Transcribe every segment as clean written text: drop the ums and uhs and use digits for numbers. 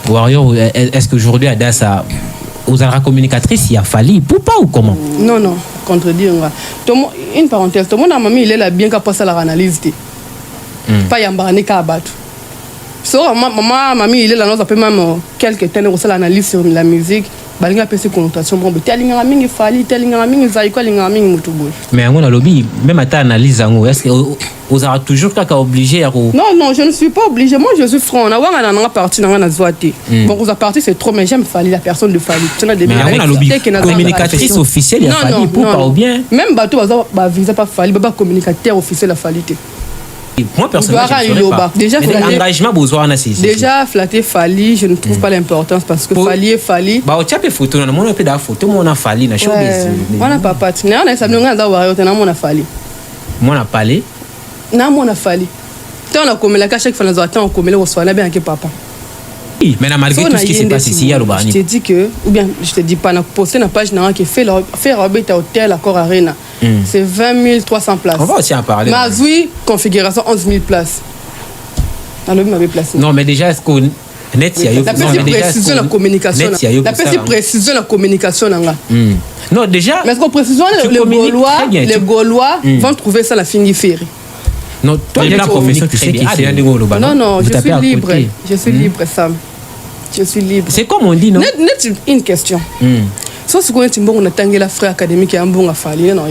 Warrior, est-ce qu'aujourd'hui Adassa vous avez la communicatrice, il a fallu pour pas ou comment? Non, contredire. Une parenthèse, tout le monde a mamie, il est là bien qu'à passer la analyse. Pas yambarane qu'à abattre. Maman, mamie, il est là, nous appelons même quelques temps, on l'analyse sur la musique. Balinga pese connotation bon telinga mingi fali telinga mingi zaiko linga mingi mutubo mais on a lobby même à ta analyse est-ce que vous avez toujours qu'à obligé à non je ne suis pas obligé, moi je suis franc on a wanga parti dans la zoité bon vous a parti c'est trop mais j'aime fali la personne de fali mais on a lobby communicatrice officielle il a fallu pour pas ou bien même bateau ba visa pas fali ba communicateur officiel la falité. Moi personnellement déjà engagement besoin déjà flatter Fali je ne trouve pas l'importance parce que Fali est Fali bah tu as photo on a mon peu photo on a Fali na showbiz on a pas parti on a sabino nganda Warrior on a mon Fali moi na parlé na mon Fali tant on a comme la chaque fois nous attend on comme le soit na bien que papa mais malgré tout ce qui s'est passé ici à Lubani je te dis que ou bien je te dis pas na poster na page na qui fait Robert Hotel Accor Arena c'est 20 300 places on va aussi en parler Mazoui configuration 11 000 places alors il m'avait placé non mais déjà est-ce qu'on net il y a la précision la communication la précision la communication non déjà mais est-ce qu'on précision les Gaulois vont trouver ça la fin du ferry. Non, toi, la profession, tu sais qui c'est non, je suis libre. Je suis libre, Sam. Je suis libre. C'est comme on dit, non? Une question. Soit ce qu'on est bon, on a tangué la frère académique et un bon à faire, non,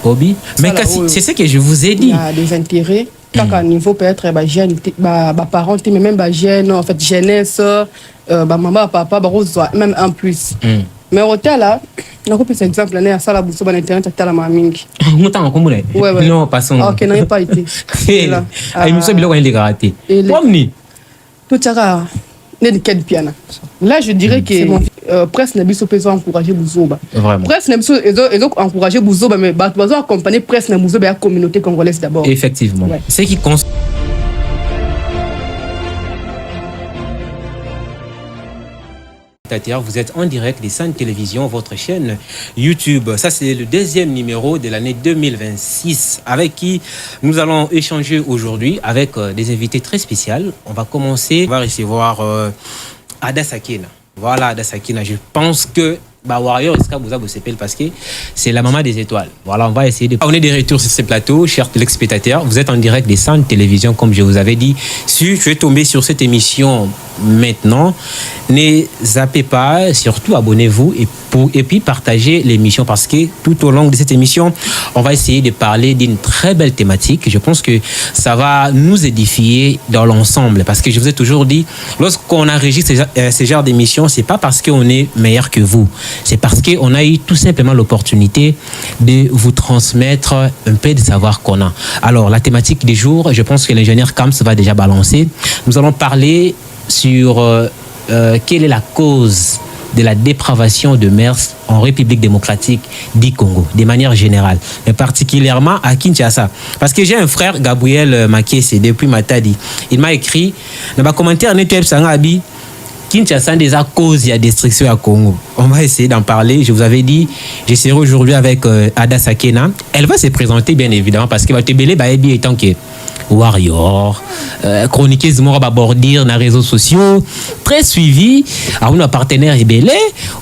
Hobby. Mais c'est ce que je vous ai dit. Il y a des intérêts. Qu'à niveau peut-être jeune, parents, mais même jeune, en fait, jeunesse, maman, papa, même un plus. Mais au hôtel là, on a coupé cet exemple là, à Sala Bousso, sur internet, à la mamie. Ouais. Non, passons. Ok, n'a pas été. Ah, il me semble qu'il est raté. Pomni. Tout ça, n'est de piano. Là, je dirais que presse n'a pas besoin d'encourager Bouzoba. Vraiment. Presse n'a pas encourager Bouzoba, mais besoin d'accompagner presse n'a pas la communauté congolaise d'abord. Effectivement. C'est qui compte. Vous êtes en direct des Sainte Télévision, votre chaîne YouTube. Ça, c'est le deuxième numéro de l'année 2026 avec qui nous allons échanger aujourd'hui avec des invités très spéciaux. On va commencer, on va recevoir Adassa Kena. Voilà, Adassa Kena. Je pense que Warrior vous s'appelle parce que c'est la maman des étoiles. Voilà, on va essayer de... On est de retour sur ce plateau, chers téléspectateurs. Vous êtes en direct des Sainte Télévision, comme je vous avais dit. Si je vais tomber sur cette émission maintenant, ne zappez pas, surtout abonnez-vous et puis partagez l'émission parce que tout au long de cette émission, on va essayer de parler d'une très belle thématique. Je pense que ça va nous édifier dans l'ensemble parce que je vous ai toujours dit, lorsqu'on enregistre ce genre d'émission, c'est pas parce qu'on est meilleur que vous. C'est parce qu'on a eu tout simplement l'opportunité de vous transmettre un peu de savoir qu'on a. Alors, la thématique du jour, je pense que l'ingénieur Kams va déjà balancer. Nous allons parler sur quelle est la cause de la dépravation de mœurs en République démocratique du Congo, de manière générale, mais particulièrement à Kinshasa. Parce que j'ai un frère, Gabriel Makese, depuis Matadi. Il m'a écrit, dans ma commentaire, Kinshasa des causes de la destruction à Congo. On va essayer d'en parler. Je vous avais dit, je serai aujourd'hui avec Adassa Kena. Elle va se présenter bien évidemment parce qu'elle va te belé baebi étant que Warrior, chroniqueuse mora babordir dans les réseaux sociaux, très suivie. Alors nos partenaires est belé.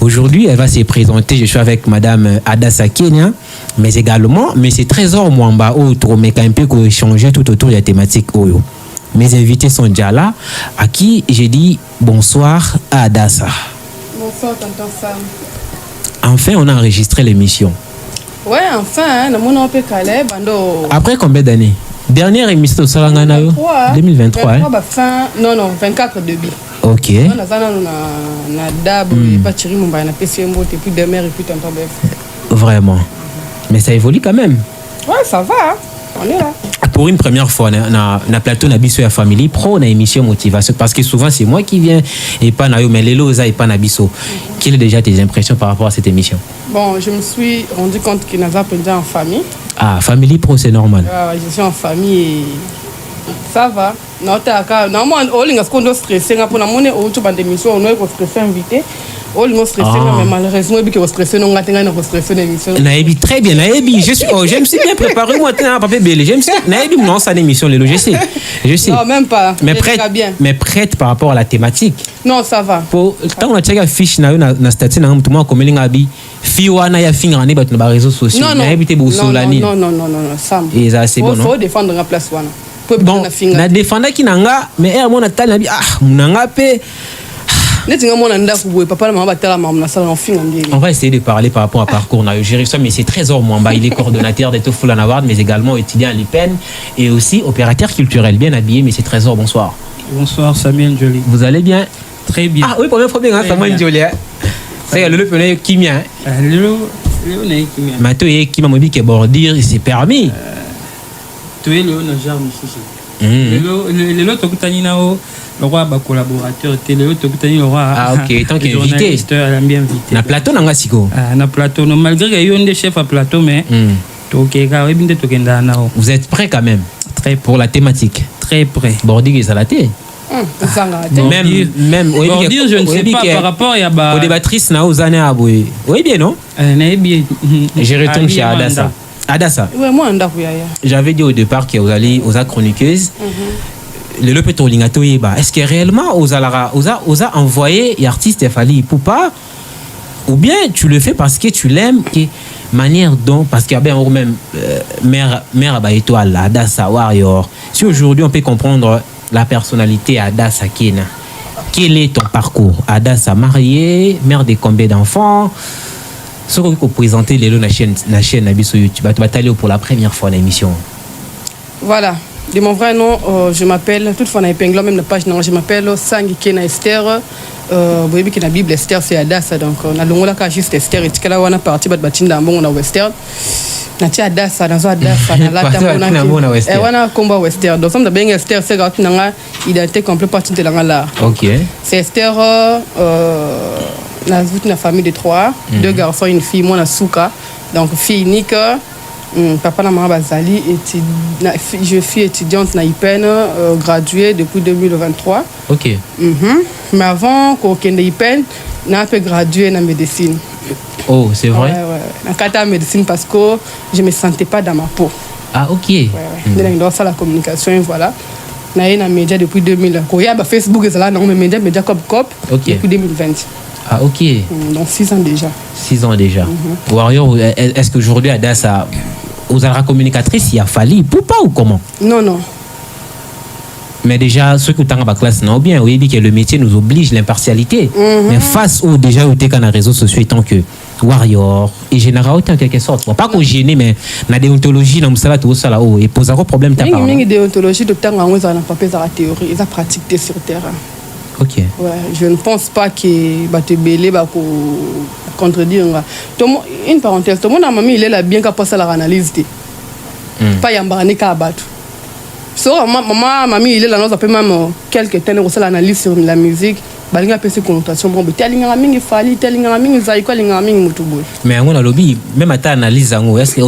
Aujourd'hui, elle va se présenter. Je suis avec Madame Adassa Kena, mais également Monsieur Trésor Mwamba autre, mais quand même peu qu'on échanger tout autour de la thématique Oyo. Mes invités sont déjà là, à qui j'ai dit bonsoir à Adassa. Bonsoir, tonton Sam. Enfin, on a enregistré l'émission. Ouais, enfin, on peut caler. Après combien d'années? Dernière émission au Salanganayo 2023. 23, fin, non, 24 début. Ok. On a d'abord, pas tiré mon bain, on a PCMO, et puis demain, et puis tonton Bef. Vraiment. Mais ça évolue quand même. Ouais, ça va. On est là. Pour une première fois, na plateau na biso ya famille pro na émission motivation parce que souvent c'est moi qui viens et pas na yo mais lelo za et pas na biso. Quelles sont déjà tes impressions par rapport à cette émission? Bon, je me suis rendu compte qu'il n'a pas déjà en famille. Ah, famille pro c'est normal. Je suis en famille et ça va. Non, non, on est stressé. On a mon autre bande d'émission, on est stressé invité. On est stressé, mais malheureusement, il est stressé. On a stressé l'émission. Naïbi, très bien. Naïbi, je me suis bien préparé. Moi, tu as un papier belé. Naïbi, non, ça l'émission, je sais. Je sais. Non, même pas. Mais prête par rapport à la thématique. Non, ça va. Pour tant on a checké fiche na statut na tout monde comme lingabi fiwana ya finga ne bat na réseaux sociaux. Naïbi te bosolani. Non, ça. Et ça c'est bon non. Faut défendre la place wana. Bon, na défendre qui nanga mais er mon atal nabi munanga pe. On va essayer de parler par rapport à parcours. J'ai réussi, mais c'est Trésor Mwamba. Il est coordonnateur des Tofulan Award, mais également étudiant à l'IPEN et aussi opérateur culturel. Bien habillé, mais c'est Trésor. Bonsoir. Bonsoir, Samuel Jolie. Vous allez bien? Très bien. Ah oui, première fois bien, Samuel Jolie. C'est le premier Kimia. Le Kimia. Mato et Kimia Mobi qui bordir, c'est permis. Tu es le Najar Moussoussou. Le lot Okutanina, le roi a collaborateur, le lot Okutanina, le roi. Ah ok, tant qu'invité. Elle a bien invité. Na plateau, n'a pas siko. Na plateau, malgré qu'il y ait un des chefs à plateau, mais. Vous êtes prêts quand même? Très pour la thématique. Très prêt. Bordig et Salaté. Même Bordir, je ne sais pas par rapport à aux débattrices na aux années à bouer. Oui bien non? bien. Je retourne chez Adassa. Adassa. Oui, moi j'avais dit au départ que vous allez aux chroniqueuses. Le lopeto lingato yeba. Est-ce que réellement aux a envoyé l'artiste Fally Ipupa ou bien tu le fais parce que tu l'aimes que manière dont parce qu'il y a bien même mère à étoile Adassa Warrior. Si aujourd'hui on peut comprendre la personnalité Adassa Kena. Quel est ton parcours? Adassa mariée, mère de combien d'enfants? Ce qu'on peut présenter les la chaîne sur YouTube. Tu vas t'aller pour la première fois dans l'émission. Voilà. De mon vrai nom, je m'appelle, toutefois, on a épinglé même la page, je m'appelle Sangi Kena Esther. Vous voyez que la Bible Esther, c'est Adassa. Donc, on a l'ongla qui juste Esther. Et là, on a parti de Batinda, on a Western. On a Adassa, on a Adassa, on a combat Western. Donc, on a bien Esther, c'est quand on a identité complète partie de la. Ok. C'est Esther, la famille de 3, 2 garçons, une fille, moi, on a Souka. Donc, fille unique. Papa na maman Bazali, je suis étudiante na IPEN, graduée depuis 2023. Ok. Mais avant qu'on ait IPEN, n'a pas gradué en médecine. Oh, c'est vrai? Ouais. En médecine parce que je ne me sentais pas dans ma peau. Ah, ok. Ouais. Dans ça, la communication, voilà. Je suis dans les médias depuis 2000. Quand il y a Facebook, c'est là, dans les médias comme COP, depuis 2020. Ah, ok. Donc 6 ans déjà. 6 ans déjà. Warrior, est-ce qu'aujourd'hui, Adassa, vous avez la communicatrice, il a fallu Ipupa ou comment? Non. Mais déjà, ceux qui sont dans la classe, non bien, oui, que le métier nous oblige l'impartialité. Mais face aux déjà où tu es dans les réseaux sociaux, tant que Warrior, et généralité en quelque sorte. Pas qu'on gêne, mais la déontologie, dans le tout ça là, et pose un problème. Il y a une déontologie de temps où ils ont pas la théorie, ils ont pratiqué sur le terrain. Ok. Ouais, je ne pense pas que te belé va contredire. Une parenthèse, tout le monde a mamie, il est là bien qu'à passer la analyse. Pas yambarane qu'à battre. So, mamie, il est là, nous avons même quelques temps de l'analyse sur la musique. Balinga peut se connotation bon telling ramingi fali telling ramingi zaiko linga ramingi mutubo mais on a lobby même à ta analyse est-ce que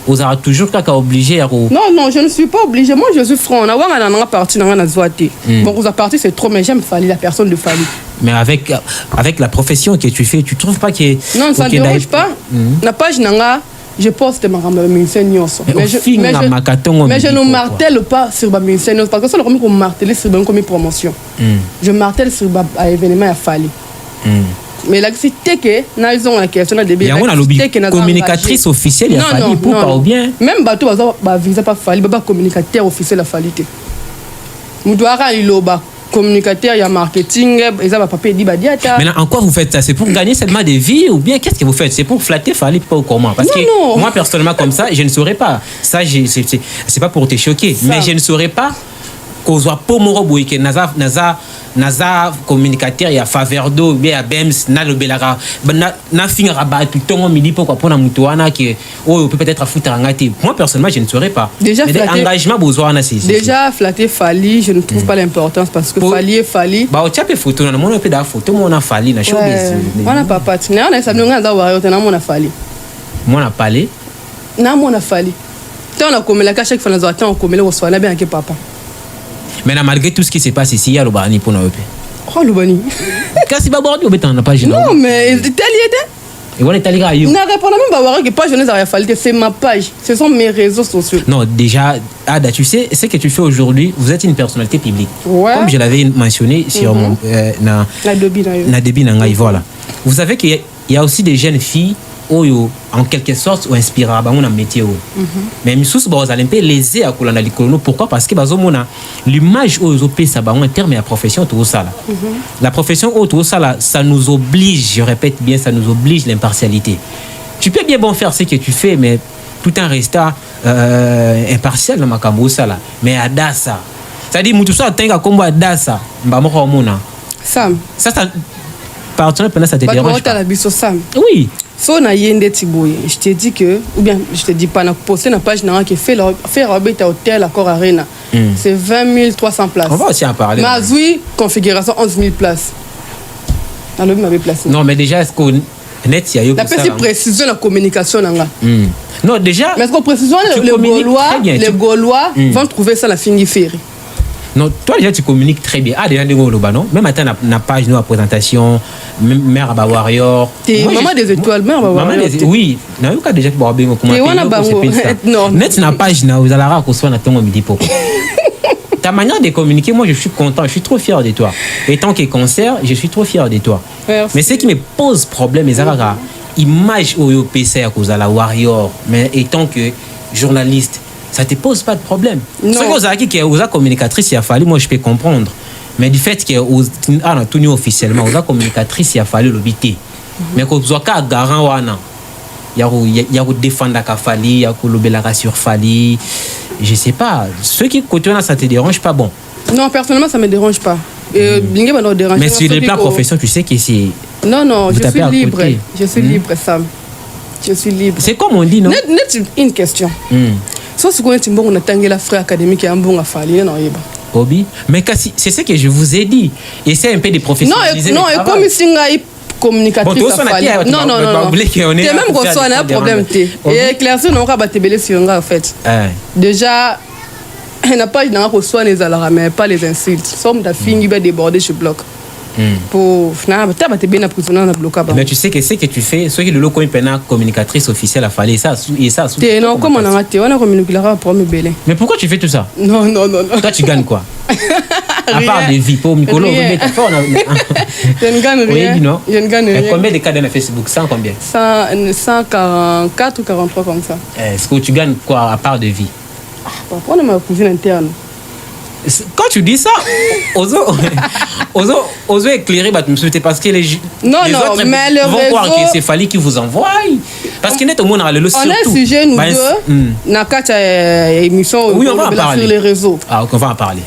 vous avez toujours qu'à obligé à non je ne suis pas obligé, moi je suis franc on a voir un parti dans la zoité bon vous a parti c'est trop mais j'aime Fally la personne de Fally mais avec la profession que tu fais tu trouves pas que non ça ne dérange pas la page nanga je poste ma musicien mais je ne martèle pas sur ma musicien parce que ça le comme qu'on martèle sur comme promotion je martèle sur un événement à Fally mais la cité que nous avons la question de bien communicatrice officielle il y a Fally pour pas ou bien même bateau va visa pas Fally pas communicateur officiel à Fally nous doit aller loba communicateur, il y a marketing, et ça va pas payer diata. Maintenant, en quoi vous faites ça? C'est pour gagner seulement des vies ou bien qu'est-ce que vous faites? C'est pour flatter Fally pas ou comment? Parce que moi personnellement comme ça, je ne saurais pas. Ça, c'est pas pour te choquer, ça. Mais je ne saurais pas qu'on soit pas morobo et que naza communicateur il y a Faverdo bien à Bems na le belara na finira ba tout ton midi pourquoi pour na mutuana qui oh peut être à foutre ngati. Moi personnellement je ne saurais pas. Déjà mais engagement besoin na c'est déjà flatter Fally je ne trouve pas l'importance parce que Fally est Fally ba o tiape photo na mon peu da photo mon na Fally na showbiz on a pas parti on a ça nous on a Warrior na mon na Fally mon a parlé na mon na Fally tant on a comme la chaque fois nous attend on comme le soit là bien avec papa. Maintenant, malgré tout ce qui se passe ici, il y a le Barani pour nous. Oh, le Bani. Kasi Babordi, on n'a pas gêné. Non, mais tel y était. Et on est allé à You. N'a répondu même pas que page jeunesse a fallu, c'est ma page. Ce sont mes réseaux sociaux. Non, déjà, Ada, tu sais, ce que tu fais aujourd'hui, vous êtes une personnalité publique. Ouais. Comme je l'avais mentionné sur mon. La débit, voilà. Vous savez qu'il y a aussi des jeunes filles oyo en quelque sorte ou inspirera ba mon métier mais misous ba ozala un peu lésé à kolanda likolo. Pourquoi? Parce que bazomona l'image oyo pesa ba en terme de profession tout ça là. La profession tout ça là, ça nous oblige, je répète bien, ça nous oblige l'impartialité. Tu peux bien bon faire ce que tu fais, mais tout en restant impartial dans makambo ça là. Mais adasa, c'est-à-dire mutu ça tenga kombo adasa ba moko mona Sam, ça partenaire pendant ça te dérange pas? Sam. Oui. So na yende tiboye, je te dis que, ou bien je te dis pas, na poster na page na qui fait Robert Hotel Accor Arena. C'est 20 300 places. On va aussi en parler. Ma oui, configuration 11 000 places. Dans le même place. Non, mais déjà, est-ce qu'on net il y a eu la petite précision la communication là. Non, déjà. Mais est-ce qu'on précise les Gaulois vont trouver ça la fin ferry. Non, toi déjà tu communiques très bien. Ah déjà des gros non. Même attends na page nous à présentation, mère à warrior. Maman des étoiles, mère à warrior. Oui, na yo ka déjà que ba bengo comment. Non. Net na page na vous allez ko soit na tongo midi poko. Ta manière de communiquer, moi je suis content, je suis trop fier de toi. Et tant que concert, je suis trop fier de toi. Merci. Mais ce qui me pose problème les araga image oyo PC à cause de la warrior, mais étant que journaliste ça te pose pas de problème. Ce que vous avez communicatrice, il a fallu, moi je peux comprendre. Mais du fait que vous avez tout officiellement, vous avez communicatrice, il a fallu l'obiter. Mais quand vous avez garant, il y a défendre la fali, il y a l'obélara sur fali. Je sais pas. Ceux qui côté ça te dérange pas, bon. Non, personnellement, ça me dérange pas. Mais sur les plans professionnels, tu sais que c'est. Non, je suis libre. Je suis libre, Sam. Je suis libre. C'est comme on dit, non? Une question. So si on a tangé la frère académique et un bon affaire, Obi, mais c'est ce que je vous ai dit. Et c'est un peu des professionnels. Non, et comme si on a communicatrice non. Tu es même qu'on a un problème. Et éclairci, on a battu sur en fait. Déjà, on n'a pas reçu les alarmes, mais pas les insultes. Somme de filles qui va déborder ce bloc. Mais tu sais que ce que tu fais, ce que le loco est communicatrice officielle a fallu ça non comment on a communiqué pour me beller. Mais pourquoi tu fais tout ça? Non. Toi tu gagnes quoi? À part des vies pour Micolo, je ne gagne rien. Je ne gagne rien. Combien de cas dans Facebook? 100 combien? 144 ou 43 comme ça. Est-ce que tu gagnes quoi à part de vie? Prends ma cousine interne. Quand tu dis ça, oso éclairer parce que les autres mais le vont croire que c'est Fali qui vous envoie. Parce que net au monde a le surtout. On a un sujet nous deux, na émission oui, on va en parler sur les réseaux. Ah, on va en parler.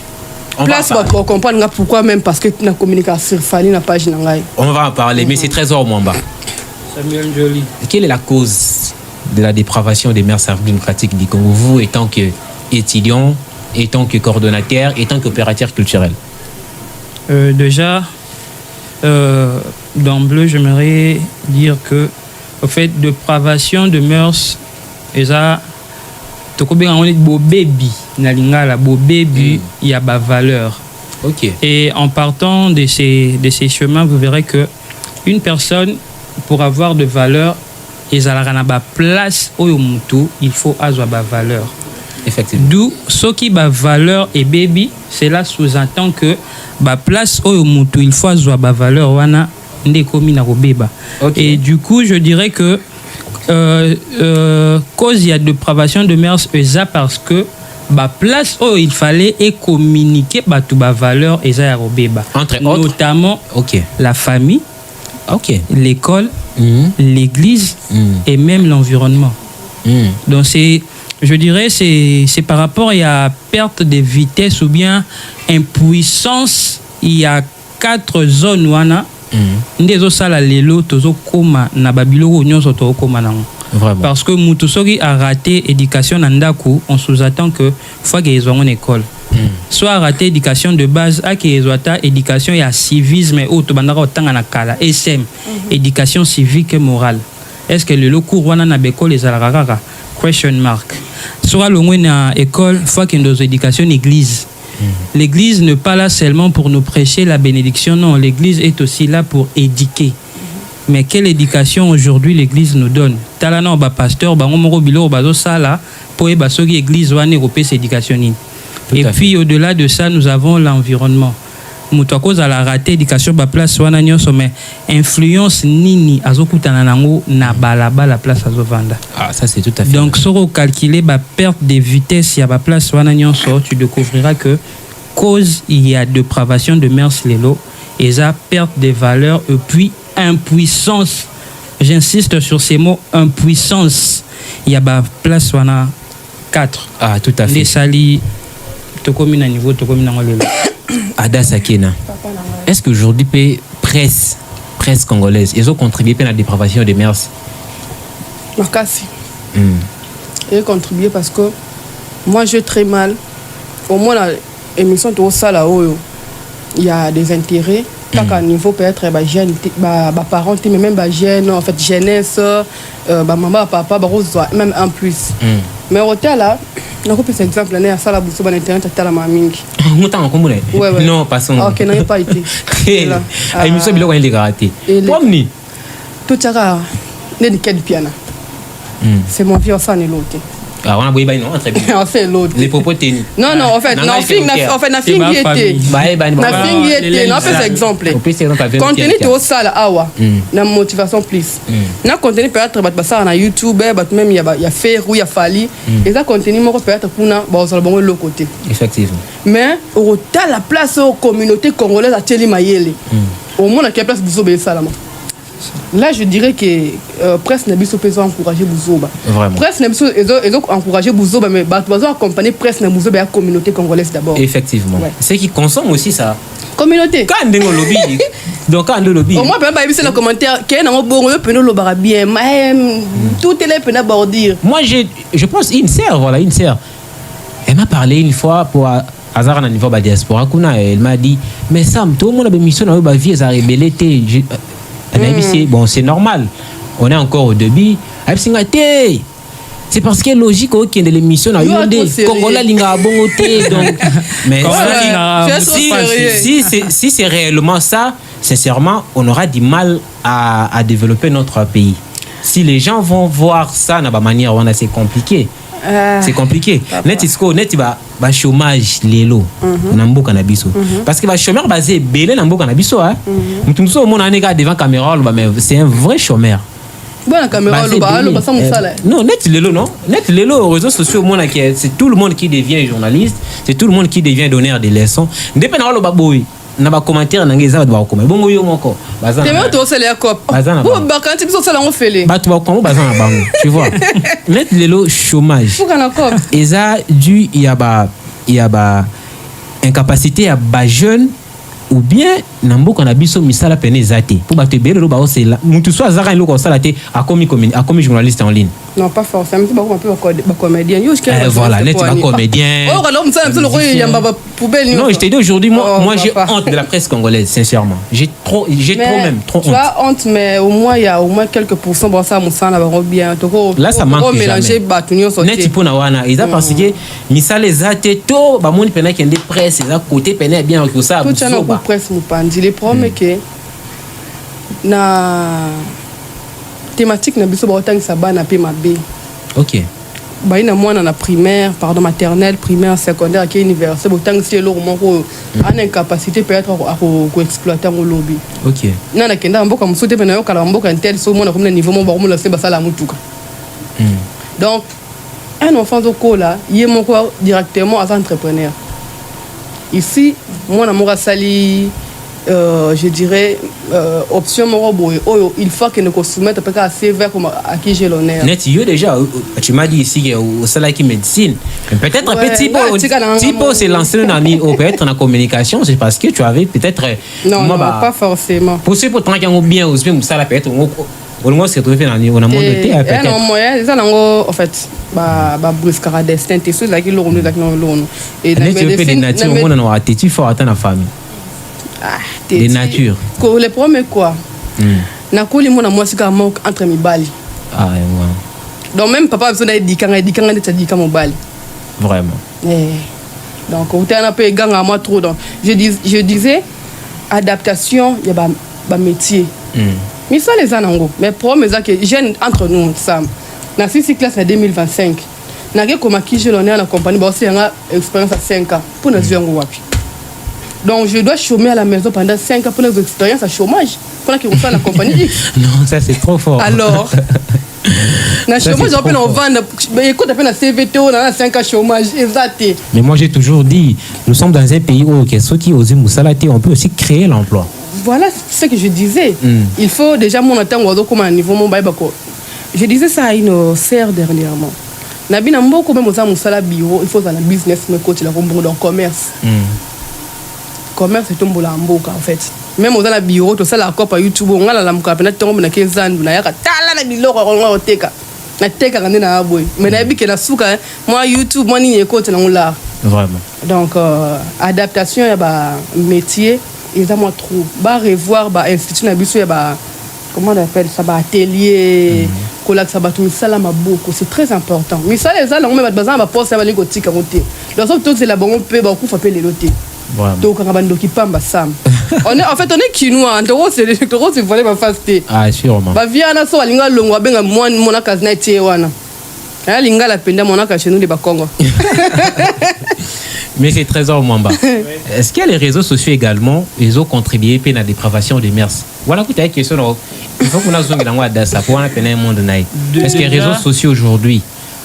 Place pour comprendre pourquoi même parce que na communication sur Fali na page nangai. On va en parler mais c'est Trésor Mwamba. Samuel Joly. Quelle est la cause de la dépravation des mœurs démocratiques du Congo, vous étant que étudiant, étant que coordonnateur, étant qu'opérateur culturel? Déjà, d'emblée, j'aimerais dire que, au fait, dépravation de mœurs, et ça, on est beau baby, il y a ma valeur. Ok. Et en partant de ces chemins, vous verrez que une personne, pour avoir de valeur, et ça a place au mutu, il faut avoir ma valeur. Effectivement. D'où ce qui a valeur et baby, cela sous-entend que la place au mutu, il faut avoir ma valeur wana ndekomi na robeba. Et du coup, je dirais que cause il y a dépravation de mœurs, c'est parce que la place où il fallait et communiquer tout ma valeur et ça robeba. Entre autres, notamment la famille, l'école, l'église et même l'environnement. Donc je dirais c'est par rapport à la perte de vitesse ou bien impuissance. Il y a 4 zones wana ndezo sala lelo tozo koma na babilo nyonso to koma nango. Vraiment. Parce que mutusoki a raté éducation nandaku, on sous-attend que fois que ils ont une école. Soit raté éducation de base, à qui ils ont éducation et à civisme ou to bandara otanga na kala SM, éducation civique et morale. Est-ce que le cours wana na bekole les alarara? Question mark. Soit le moins na école, fois qu'il y a une éducation église. L'église n'est pas là seulement pour nous prêcher la bénédiction, non, l'église est aussi là pour éduquer. Mais quelle éducation aujourd'hui l'église nous donne? Talana ba pasteur ba ngomoro bilo ba zo sala pour ba sogi église wane européenne éducation. Et puis au-delà de ça, nous avons l'environnement. Muto cause à la raté éducation ba place wana nyonso mais influence nini azokutana nango na balaba la place azovanda. Ah, ça c'est tout à fait. Donc soro calculer ba perte de vitesse ya ba place wana nyonso, tu découvriras que cause il y a dépravation de mœurs lelo et ça perte de valeurs et puis impuissance. J'insiste sur ces mots, impuissance. Il y a ba place wana 4. Ah, tout à fait. Les sali to commune à niveau to commune ngolelo. Ada Sakina. Est-ce qu'aujourd'hui presse congolaise ils ont contribué à la dépravation des mœurs? Makasi. Ils ont contribué parce que moi je très mal. Au moins l'émission de Osala il y a des intérêts. Qu'à niveau peut-être jeune, parents, mais même jeune, en fait jeunesse, maman, papa, même en plus. Mais au tel là, on a cet exemple là, ça la bourse sur internet, à la maming. Ouais. Non, passons. Ok, n'a pas été. Émission bilo quand il est raté. Pomni. Tout ça, n'est de quel piano. C'est mon vieux fan et l'autre. Ah, on a besoin non très bien. C'est l'autre. Les propos tenus. Non, en fait, na fin était. Na fin était. On fait cet exemple. Contenu to sala awa. Na motivation plus. Na contenu peut-être battre na YouTube, même il y a faire ou il y a fali. Et ça contenu moi peut-être pour na ba osala bongo l'autre côté. Effectivement. Mais au tal la place aux communautés congolaises à Teli Mayele. Au moins à quelle place vous obéissez salama. Là, je dirais que presse Nabiso peut encourager Bouzoba. Presse Nabiso ils ont encouragé Bouzoba, mais ils ont accompagné presse Nabiso à la communauté congolaise d'abord. Effectivement. Ouais. C'est qui consomment aussi ça. Communauté. Quand on est lobby, donc quand on est lobby. Au moins, peut-être dans les commentaires, qu'il y a un bon peu de bien, mais tout est là pour aborder. Moi, je pense une sœur, voilà, une sœur. Elle m'a parlé une fois pour hasard à niveau de la diaspora, elle m'a dit, mais Sam, tout le monde a une mission dans la vie, ça a rébellé. Bon, c'est normal. On est encore au début. C'est parce que logique qu'il y a de l'émission à Yondé. Congolais linga bongoté donc. Mais si c'est réellement ça, sincèrement, on aura du mal à développer notre pays. Si les gens vont voir ça de manière c'est compliqué. C'est compliqué. Net ba chômage lelo na mboka na biso parce que ba chômeur basé belé na mboka na biso hein mutumso mon aneka devant caméra mais c'est un vrai chômeur. Bon la caméra lo ça musala. Non, net lelo aux réseaux sociaux c'est tout le monde qui devient journaliste, c'est tout le monde qui devient donneur de leçons. Dépend lo ba boy na ba commentaire na ngeza ba ko bongo yo moko bazana. Demain to sala cop. Bo ba quand tu sala on fait les. Ba to ba ko bazana bango, tu vois. Net lelo chômage. Et ça dû il y a incapacité à ba jeune ou bien namboka na biso misala pene zate pour ba te belelo ba osela mutu so azaka loko sala te a commis journaliste en ligne. Non, pas forcément, tu vas un comédien. Voilà, net pas comédien. Non, je t'ai dit aujourd'hui, moi j'ai honte de la presse congolaise, sincèrement. J'ai trop honte. Tu as honte, mais au moins il y a au moins quelques pourcents bon ça bien. Là ça manque mélanger net pour na wana et ça parce que misale zate to ba moni pena kende presse za côté pena bien que ça. Tout ça na presse mu pandi les promet que na thématique na biso ba otang sabana pe mabe. OK. Ba ina mwana na primaire, maternelle, primaire, secondaire qui est université otang c'est lo moko en incapacité peut-être à exploiter mon lobby. OK. Na kenda mboka musote pe na yo kala mboka intel so mona comme niveau mo ba mo la se ba sala mutuka. Donc un enfant de cola, il est mon quoi directement à entrepreneur. Ici, moi na mora sali je dirais option il faut que nous soumettre à CV comme à qui j'ai l'honneur. Net yo déjà tu m'as dit ici au salaire qui médecine peut-être petit peu c'est lancé dans peut-être en communication c'est parce que tu avais peut-être non pas forcément possible pour tranquille bien aussi mais ça peut-être au moins c'est trouvé dans on a monde peut-être non moyen ça en fait ba brusquera destin tu sais là qui l'on et la médecine nature on a attitude fort à la famille. De nature. Le problème est quoi? Nakoli mona moi c'est manque entre mes bali. Ah ouais. Donc même papa a besoin d'être dit quand mon bali. Vraiment. Donc, on a un peu gang à moi trop. Donc, je disais, adaptation, il y a un métier. Mais ça, les anangos. Mais pour moi, que jeunes entre nous, ça. Dans la 6 classe en 2025, je suis comme qui j'ai l'honneur dans la compagnie, j'ai une expérience à 5 ans pour nous vivre. Donc, je dois chômer à la maison pendant 5 ans pour nos expériences à chômage. Pour qu'ils reçoivent la compagnie. Non, ça c'est trop fort. Alors, le chômage, on vend. Écoute, après la CVT, on a 5 ans de chômage. Mais moi, j'ai toujours dit, nous sommes dans un pays où ceux qui osent Moussalati, on peut aussi créer l'emploi. Voilà ce que je disais. Il faut déjà mon temps comme un niveau mon baibako. Je disais ça à une sœur dernièrement. Nabi na mboko même aux Moussala bureau, il faut dans le business mais coach la rombo dans commerce. Commerce c'est un boulot mboka en fait. Même aux la bureau tout ça la coupe à YouTube on a la mka pena tombe na 15 ans na yaka tala na biloko on oteka. Na teka ngane na boy. Mais nabi ke na suka moi YouTube moi ni coach na on là. Vraiment. Donc adaptation ya ba métier ils ont trop ba revoir ba institut na biso ya ba comment on appelle ça, atelier, ça va tout ça là beaucoup, c'est très important. Mais ça les gens on met besoin va poste ça va les gotik à monter. Donc tout c'est la bon peut beaucoup faire les loter. Donc on va bando qui pamba sam. On est en fait on est quinoa, ndoro c'est volé ma fasté. Ah sûrement. Ba via na so linga longo benga mona kazna tie wana. Ya linga la penda mona ka chez nous les Bakongo. Mais c'est Trésor Mwamba. Est-ce qu'il y a les réseaux sociaux également, ils ont contribué à la dépravation des mœurs? Voilà, écoutez, une question. Il faut qu'on a besoin de ça pour un monde. Est-ce que les réseaux sociaux aujourd'hui,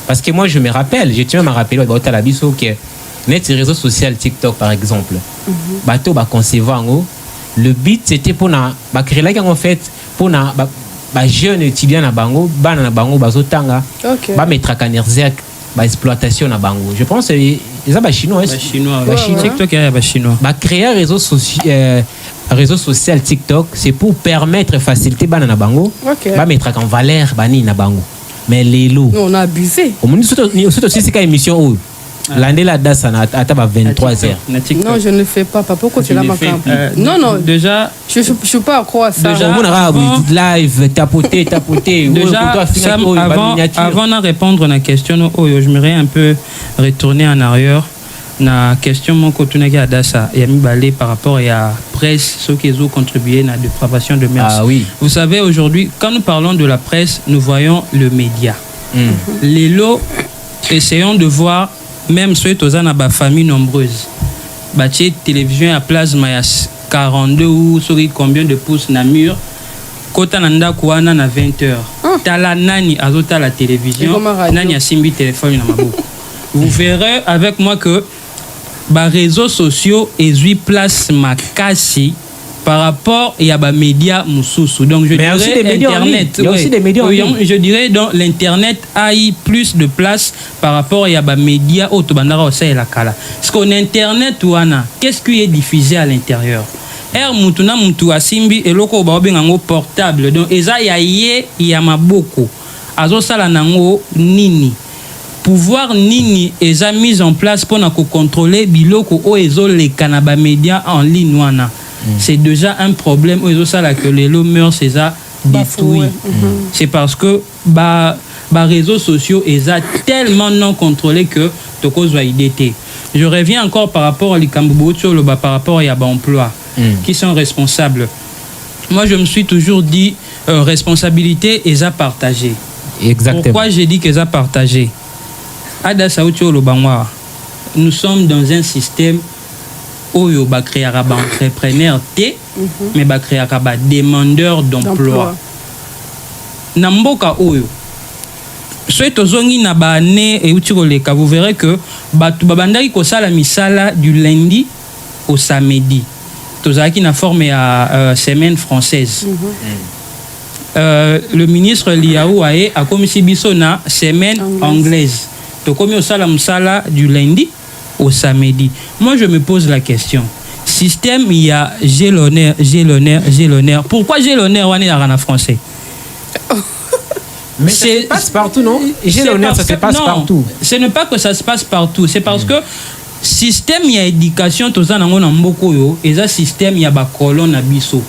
parce que moi je me rappelle, je tiens à me rappeler, que les réseaux sociaux TikTok par exemple, bateau va concevoir le but c'était pour créer là en fait pour jeunes étudiants na bango, na bango bazotanga, ba mettre à Kanerzek. Exploitation na bango. Je pense que les chinois TikTok est chinois. Créer un réseau social TikTok, c'est pour permettre faciliter na bango, mettre en valeur bani na bango. Mais les lots. On a abusé. On dit surtout c'est une émission où l'année là date à 23h. Non, je ne le fais pas. Pourquoi tu l'as marqué? Non. Déjà, je suis pas à croire ça. Déjà, on a live, tapoter. Déjà, avant de répondre à la question, j'aimerais un peu retourner en arrière. La question que tu as Dassa, par rapport à la presse, ceux qui ont contribué à la dépravation de mœurs. Ah oui. Vous savez, aujourd'hui, quand nous parlons de la presse, nous voyons le média. Les lots, essayons de voir. Même ceux qui ont une famille nombreuse, télévision à plasma 42 ou combien de pouces na mur, kota nanda kuana na 20h. Tala nani azota la télévision, nani a simbi téléphone na maboko. Vous verrez avec moi que les réseaux sociaux et 8 place makasi par rapport à les médias moussous. Donc je dirais Internet. Il y a aussi des médias en ligne. Je dirais donc l'Internet a eu plus de place par rapport à les médias autobandara aussi la kala. Parce qu'en Internet qu'est-ce qui est diffusé à l'intérieur? Mutuna mutu asimbi eloko ba bengango portable. Donc eza ya maboko. Azo sala nango nini? Pouvoir nini eza mise en place pour contrôler biloko o ezo les kanaba médias en ligne wana. C'est déjà un problème où que les lots meurent, c'est ça détruit. C'est parce que les réseaux sociaux sont tellement non contrôlés que tu cause IDT. Je reviens encore par rapport à l'Ikambobocho, par rapport à l'emploi, qui sont responsables. Moi, je me suis toujours dit responsabilité est à partager. Exactement. Pourquoi j'ai dit qu'elles à partager? Nous sommes dans un système oyo ba créer un entrepreneur mais ba créer un demandeur d'emploi. Na mboka oyo soit tozongi na ba ne e utiroleka, vous verrez que batu babandaki ko sala misala du lundi au samedi. Tozaki na forme à semaine française. Le ministre Liaou a commis biso na semaine anglaise. To commis au sala musala du lundi au samedi. Moi, je me pose la question. Système, il y a j'ai l'honneur. Pourquoi j'ai l'honneur on est en français? Mais ça se passe partout, non? J'ai l'honneur, ça se passe partout. Ce n'est pas que ça se passe partout. C'est parce que système, il y a éducation, tout ça, et ça système, il y a ba colonne abisso.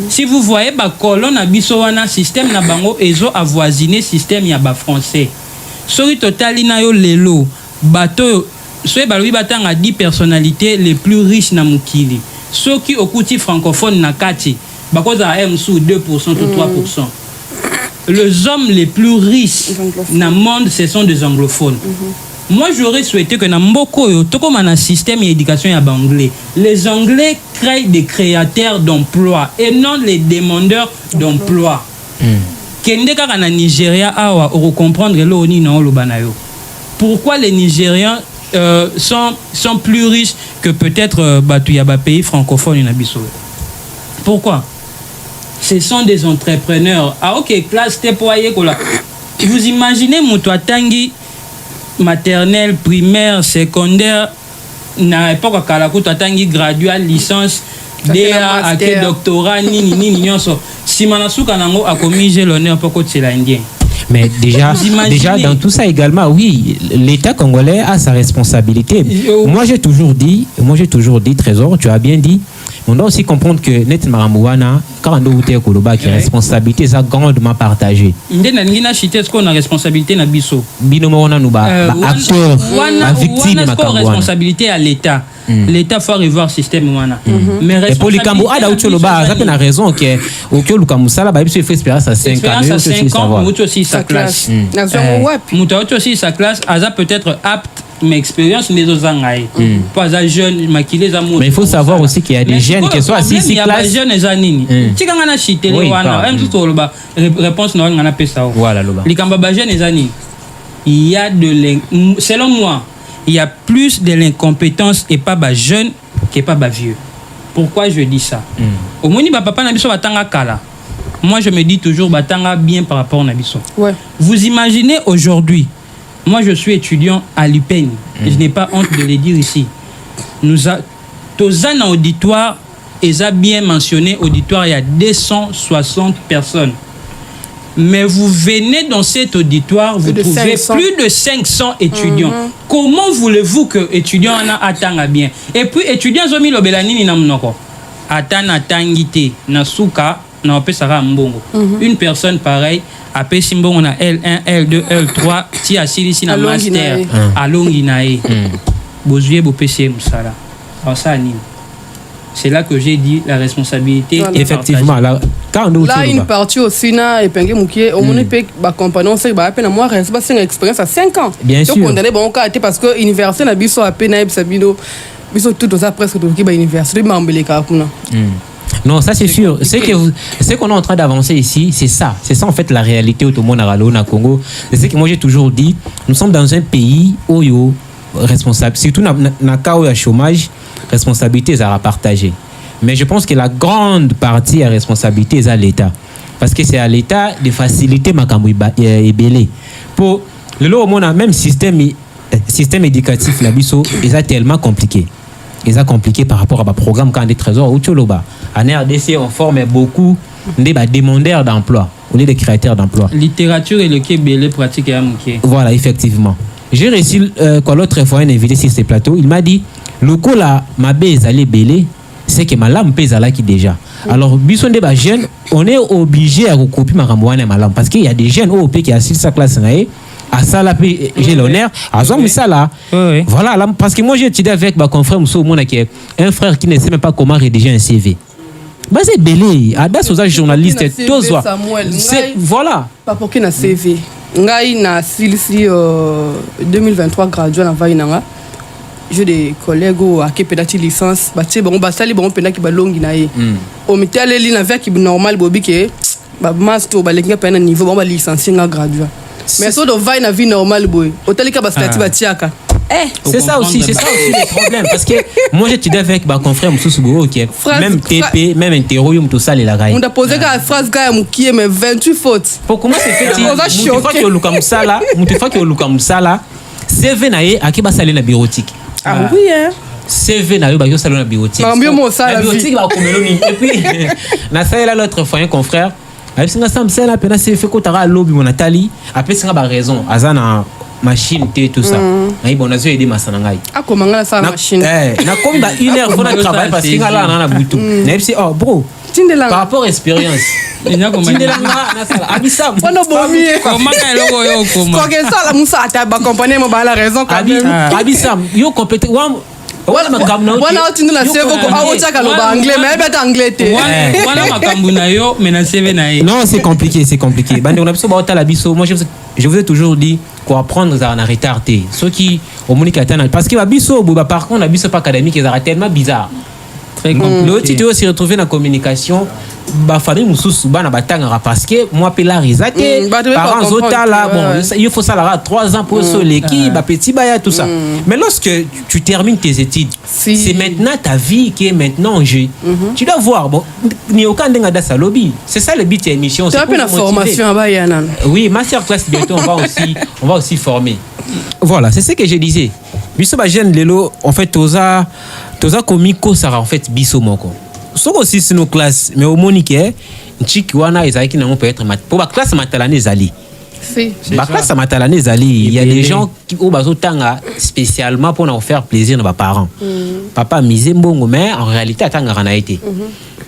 Si vous voyez ba colonne abisso, wana système na bango, ils ont avoisiné système, il y a ba français. Sori total ina yo lelo, bateau soyez balobi batanga 10 personnalités les plus riches na mukili. Ceux qui okuti francophone na kati, bakoza am sous 2% ou 3%. Les hommes les plus riches dans le monde, ce sont des anglophones. Moi, j'aurais souhaité que dans Mboko, tout comme un système d'éducation à anglais, les Anglais créent des créateurs d'emploi et non les demandeurs d'emploi. Kende kaka na Nigeria awa on comprendre lo ni na olobanayo. Pourquoi les Nigériens sont plus riches que peut-être Batuyaba pays francophone na biso? Pourquoi? Ce sont des entrepreneurs. Ah ok, classe tépoyer kola. Vous imaginez Moutoua Tangi maternelle, primaire, secondaire, na époque Kalakuta Tangi graduat, licence, DA, ake doctorat, ni nyonso. Si Manasuka nango a commis l'honneur pour côté l'Indien. Mais déjà dans tout ça également, oui, l'État congolais a sa responsabilité. Moi j'ai toujours dit, Trésor, tu as bien dit, on doit aussi comprendre que Net Maramouana, quand on doit Koloba, qui responsabilité est grandement partagée. Ndena chité ce qu'on a responsabilité na biso. Binomona nous acteur, victime responsabilité à l'État. L'État faut revoir système wana. Mais pour les Cambo ada Ucholoba, ça a raison que au Lukamusala ba biso fait expérience à 5 ans, muto aussi sa classe. Muto aussi sa classe, asa peut-être apte mais expérience les autres angaï. Pas à jeune maquillé za mais il faut savoir aussi qu'il y a des jeunes qui sont à 6 classes. Jeunes les anini. Tika ngana chité les wana, même tout loba réponse na ngana pesa. Voilà loba. Les Kamba ba jeunes les anini. Il y a selon moi, il y a plus de l'incompétence et pas bas jeune que pas bas vieux. Pourquoi je dis ça? Au moni ba papa na biso batanga kala. Moi je me dis toujours batanga bien par rapport na biso. Ouais. Vous imaginez aujourd'hui, moi je suis étudiant à l'UPEN. Je n'ai pas honte de le dire ici. Tozan auditoire, et a bien mentionné auditoire, il y a 260 personnes. Mais vous venez dans cet auditoire, vous trouvez plus de 500 étudiants. Comment voulez-vous que étudiants en attendent bien? Et puis étudiants ont mis le belanini na mnoko. Atana tangite na suka na opesara mbongo. Une personne pareille après simbongo na L1, L2, L3 ti asili si na master alongi nae. Bozuye bo PC musala. Alors ça anime. C'est là que j'ai dit la responsabilité. Voilà. Effectivement, là une partie aussi na epenge mukie au monde pe ba compagnon c'est ba peine moi reste pas une expérience à 5 ans. Bien sûr. Donc condamné bon cas parce que université na biso a peine na sabino biso tout ça presque tout qui ba université mambeleka kuna. Non, ça c'est sûr. Ce qu'on est en train d'avancer ici, c'est ça. C'est ça en fait la réalité au monde à Congo. C'est ce que moi j'ai toujours dit. Nous sommes dans un pays où il y a responsable. Surtout dans le cas où il y a chômage, responsabilité à partager. Mais je pense que la grande partie à responsabilité est à l'État. Parce que c'est à l'État de faciliter ma belé. Pour le lot au monde, même système éducatif, la biso, est tellement compliqué. Ils ont compliqué par rapport à un programme quand des trésors ou tcholoba. En RDC, on forme beaucoup de demandeurs d'emploi ou des créateurs d'emploi. Littérature et le Québec pratique à Mouké. Voilà, effectivement. J'ai reçu l'autre fois un invité sur ce plateau. Il m'a dit le coup là, ma base allait belé, c'est que ma lame pèse à là qui déjà. Alors, bison des jeunes, on est obligé à recopier ma ramouane ma lame parce qu'il y a des jeunes OP qui assistent sa classe à ça là j'ai l'honneur à ça là voilà là, parce que moi j'ai étudié avec ma confrère Mousso Mona qui est un frère qui ne sait même pas comment rédiger un CV. Bah c'est belé à das aux journalistes tous c'est voilà pas pour qu'il na CV ngai na silisi 2023 gradué na vainanga j'ai des collègues qui pédati licence bâti bon basali bon pédati ba longi na ye au mitale li na avec normal bobi ke ba master ba lenga pena niveau bon ba licencié nga gradué. Mais ça doit va une vie normale boy. Hôtel ka baskati batiaka. C'est ça aussi le problème parce que moi j'étudie avec ma confrère Moussou qui est même TP même interro tout ça les la gagne. On a posé la phrase gars mukie mais 28 fautes. Pour comment c'est fait il faut que luka musala, mutefa que luka musala CV na ye akiba sale na bureautique. Ah oui hein. CV na yo ba yo sale na bureautique. La bureautique va komeloni et puis na ça là l'autre fois un confrère avec singa samsela la pena c'est fait ko tara lobby mon Nathalie après singa ba raison azana machine té tout ça na bon nazo aider masana ngai akomanga ça machine na comme ba 1 heure faut na travail parce que là na butu na psi oh bro Tindelanga. Par rapport à l'expérience. Tindelanga na sala. Abissam. On a bomi. Comment elle est au comment? Quand elle sort la moussa à ta compagnie, moi la raison quand même. Abissam, yo compétent. Wala makambu na wana otinu na sebo ko awotaka lo ba anglais mais beta anglais te wana makambu na yo mais na CV na ye. Non, c'est compliqué. Bande on a besoin de la biso. Moi je vous ai toujours dit qu'on apprendre à en retardé. Ceux qui au Monique Atana parce que la biso par contre la biso pas académique ils tellement bizarre. Très compliqué. L'autre tu dois aussi retrouver dans la communication ba famille mususu bana batanga parce que moi pela risate parents otala bon il faut ça là 3 ans pour se l'équipe ba petit baya tout ça. Mais lorsque tu termines tes études c'est maintenant ta vie qui est maintenant en jeu. Tu dois voir bon ni aucun denga da salobi. C'est ça le but de l'émission. Tu as fait la formation ba yana. Oui, masterclass bientôt on va aussi former. Voilà, c'est ce que je disais. Biso ba jeune lelo en fait toza komiko sara en fait biso moko. Soko aussi c'est nos classes mais au monique nchiki wana ezaki nango peut être pour la classe matalane zali. Si. La classe matalane zali, il y a des gens qui au bazo tanga spécialement pour nous faire plaisir nos parents. Papa misé mbongo mais en réalité atanga rana été.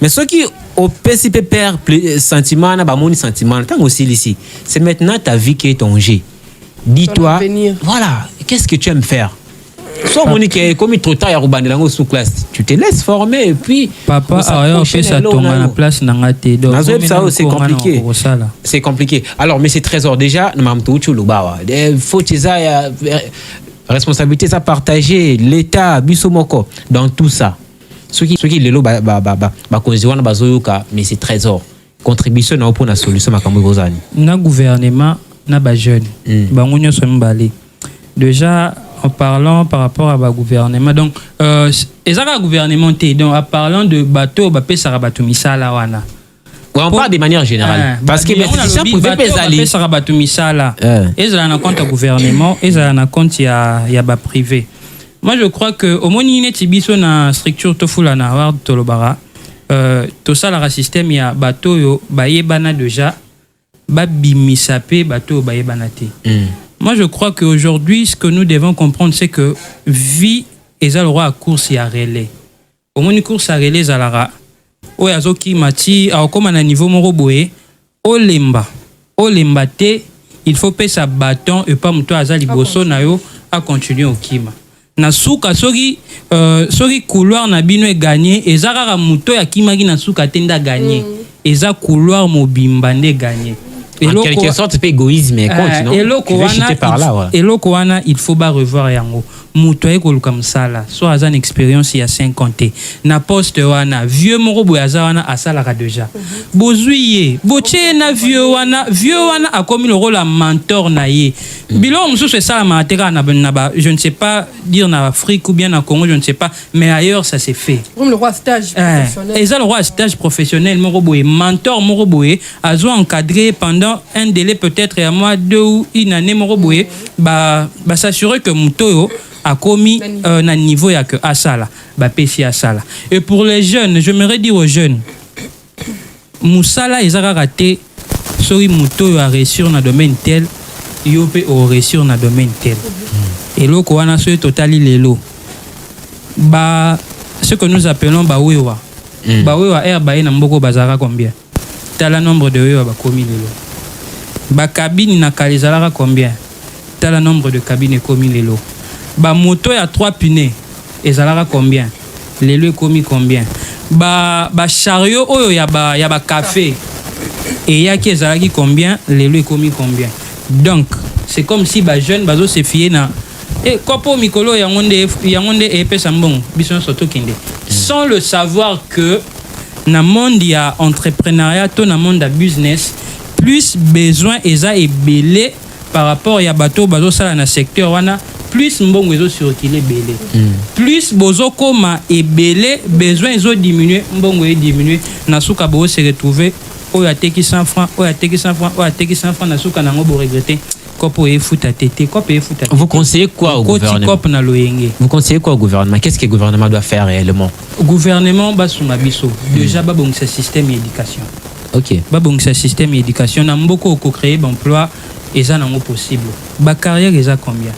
Mais ceux qui au PCP perd sentiment na ba moni sentiment tanga aussi ici. C'est maintenant ta vie qui est en jeu. Dis-toi voilà, qu'est-ce que tu aimes faire? Soit Monique comme trop tard ya rubandelango sous classe, tu te laisses former et puis papa a fait ça tomber à la place nangate donc ça c'est compliqué. C'est compliqué. Alors mais c'est trésor déjà namamtu chulubawa. Faut ya responsabilité ça partager l'état bisomoko dans tout ça. Ceux qui lelo ba konziwana bazoyoka mais c'est trésor. Contribution na pour la solution makambo bozani. Na gouvernement na ba jeune. Bango nyoso mbale. Déjà en parlant par rapport à gouvernement donc ezaka gouvernement donc en parlant de bateau ba pesa bateau misala wana on parle de manière générale parce que l'institution pouvait peser pesa bateau misala ezala na compte gouvernement ezala na compte ya ba privé. Moi je crois que au moins ni neti biso na structure tofula na ward tolobara to sala ra système ya bateau yo bayebana déjà ba bimisa pe bateau bayebana te. Moi, je crois qu'aujourd'hui, ce que nous devons comprendre, c'est que vie est le roi à course et à relais. Au moins, une course à relais, Zalara. O yazoki mati, à comme à niveau moroboé, o lemba te, il faut payer sa bâton et pas mouto azali bosso na yo à continuer au kima. Na souka soki couloir na bino gagné, et zarara mouto ya kimagi na souka tenda gagné, et za couloir mobimba ne gagné. En quelque sorte, c'est pas égoïsme, mais continue. Et l'Okoana, il faut pas revoir yango. Moutoye comme ça là. Soit à une expérience il y a 50 ans. Na poste wana vieux moro boyaza wana asala déjà. Bozuye, boche na vieux wana a commis le rôle de mentor na ye. Bilon muso c'est ça la je ne sais pas dire na Afrique ou bien na Congo, je ne sais pas, mais ailleurs ça s'est fait. Comme le roi stage professionnel. Et ça le roi stage professionnel moro boye, mentor moro boye, a encadré pendant un délai peut-être à mois 2 ou une année moro boye, s'assurer que mutoyo a commis un niveau ya que asala ba pesi asala. Et pour les jeunes, j'aimerais dire aux jeunes musala ezaka raté sori muto a réussir dans domaine tel yo pe au réussir dans domaine tel. Et loko wana so totali lelo ce que nous appelons wewa air ba na mboko bazara combien tala nombre de wewa ba commis lelo ba cabine na kalizala combien tala nombre de cabines commis lelo ba moto ya 3 pneus ezalaka combien lelo commis combien ba chariot oyo ya ba café et ya ki ezalaki combien lelo commis combien. Donc c'est comme si ba jeune bazo se fier na et kopo mikolo yangonde e pesa mbongo biso soto kinde sans le savoir que na monde ya entrepreneuriat to na monde ya business plus besoin eza ebelé par rapport ya bateau bazo sala na secteur wana plus mbongo ezo circuler belé plus bozo koma ebelé besoin ezo diminuer mbongo e diminuer na suka bo se retrouver oya teki 100 francs oya teki 100 francs oya teki 100 francs na suka nango bo regretter kopo e futa tete kopo e futa. Vous conseillez quoi au gouvernement? Vous conseillez quoi au gouvernement? Qu'est-ce que le gouvernement doit faire réellement? Gouvernement basuma biso déjà ba bon système d'éducation. OK. Ba bon système d'éducation na mboko ko créer emploi et ça non possible. Ba carrière est à combien?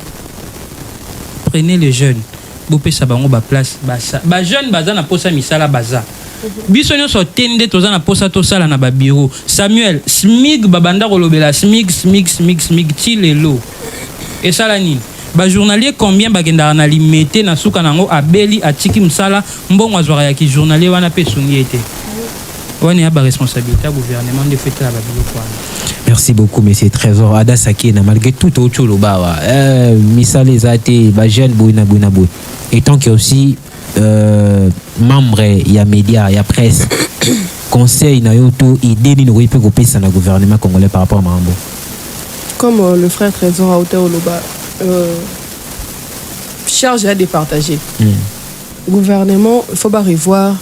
Prenez les jeunes. Bopé ça bango ba place basa. Ba jeune baza na posa misala baza. biso nyonso tende toza na posa tosala na babiro. Samuel smig babanda kolobela smig ti lelo esala nini bajournalier combien bagenda na limete na suka nango abeli atiki msala mbongo azwaka ya ki journalier wana pe sungi ete wana ya ba responsabilité ya gouvernement de fêter la babilo kwa. Merci beaucoup, monsieur Trésor. Ada Sakena, malgré tout au Cholobawa, Misale Zate, Bajen Bouina Bouinabou. Et tant qu'il y a aussi membre, il y a médias, il y a presse, conseil, Nayoto, idée, nous peut couper ça dans le gouvernement congolais par rapport à Mambo. Comme le frère Trésor à hauteur Oloba, charge à départager. Le gouvernement, il faut pas revoir.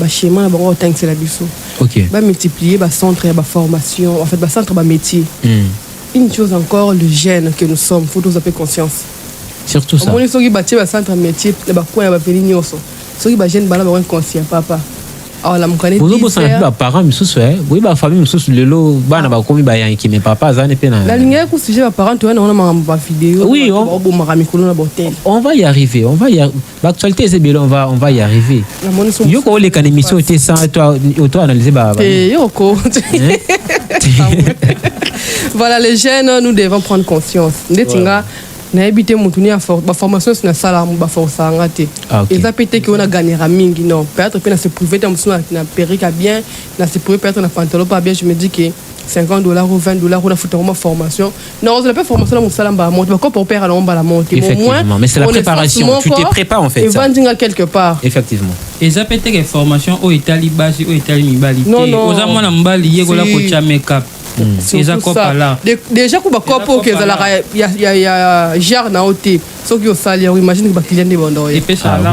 Schéma là bon tant que c'est la biso. OK. Ba multiplier ba centre ba formation, en fait ba centre ba métier. Une chose encore, le jeune que nous sommes, faut nous avoir conscience. Surtout ça. On est sur qui bâtir ba centre métier, ba coin ba peli nyoso. Sur qui ba jeune ba là ba conscient papa. Alors la mkane vous vous sentez pas parents misusu oui ba famille misusu lelo bana ba komi ba yanki mais papa zane pe na. La ligne ku sujet ba parents toi on a ma vidéo. Oui, on va y arriver, l'actualité c'est bien, on va y arriver. Yo ko les kan émission était ça toi analyser ba. Yoko. Voilà, les jeunes, nous devons prendre conscience. Ndetinga na habité mutuni à formation sur la salle ba força ngate. Et ça peut être que on a gagné mingi non. Peut-être que na se privé dans na perruque bien, na se privé peut-être na pantalon pas bien, je me dis que $50 ou $20 on a foutu une formation. Non, on n'a pas formation dans salle ba monte, pas pour perdre la monte. Effectivement, mais c'est la préparation, tu te prépares en fait. Et vendinga quelque part. Effectivement. Et ça peut être que formation au Italie basi, au Italie mibali. Non non. Aux amona mbali yego la kocha make-up. Déjà qu'on va couper que il y a jar na hôtel ceux qui au salaire imagine que ba client de bondo et puis ça là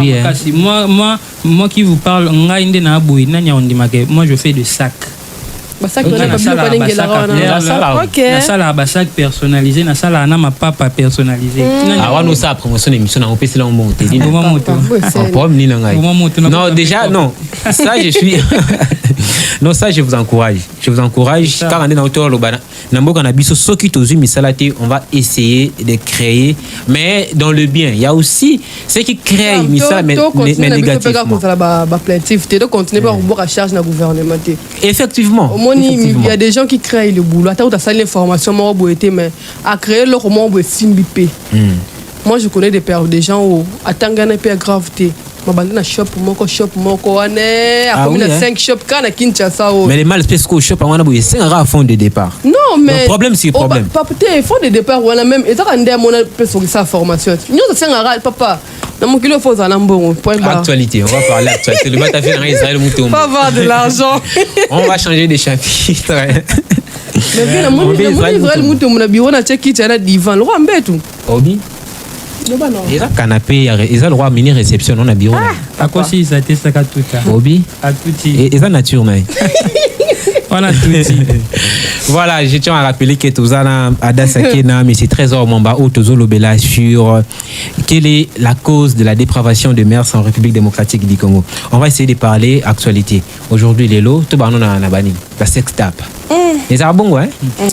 moi qui vous parle ngai ndé na boui nanya ondimake moi je fais de sac ba sac on a pas dingue là OK na sala ba sac personnalisé na sala na ma papa personnalisé ah wa no ça promotion émission na opesi la monter ni comment moto problème ni ngai non déjà non ça je suis non ça je vous encourage car on est dans autour lobana namboka na biso soki tozu misalati on va essayer de créer mais dans le bien il y a aussi ceux qui créent misala mais négativement ba plaintif te continuer pas à charge na gouvernement. Effectivement il y a des gens qui créent le boulot attends tu as ça l'information moi boité mais à créer leur moment boé simbipé. Moi je connais des gens où atangana pe gravité mabandi na shop moko ane a combien de 5 shop kana Kinshasa mais les mal espèce que shop wana boye c'est un fond de départ. Non mais le problème c'est problème pas peut-être fond de départ wana même et ça ndé mon peut sur sa formation nous c'est un papa dans mon kilo faut en bon point barre. Actualité, on va parler actualité le bata fait en Israël muto. Pas avoir de l'argent. On va changer de chapitre. Mais bien mon Israël muto mon bureau na check it na divan le roi mbetu. Obi ils ont canapé, ils ont le droit à mini réception on a bureau. À quoi si ça était ça tout ça. Obi. À tout et ils ont nature mais. Voilà tout. Voilà, je tiens à rappeler que Tozana Ada Sakena mais c'est Trésor Mamba ou Tozo Lobela sur quelle est la cause de la dépravation des mœurs en République démocratique du Congo. On va essayer de parler actualité. Aujourd'hui les lots tout bano na bani la sextape. Et ça bon ouais.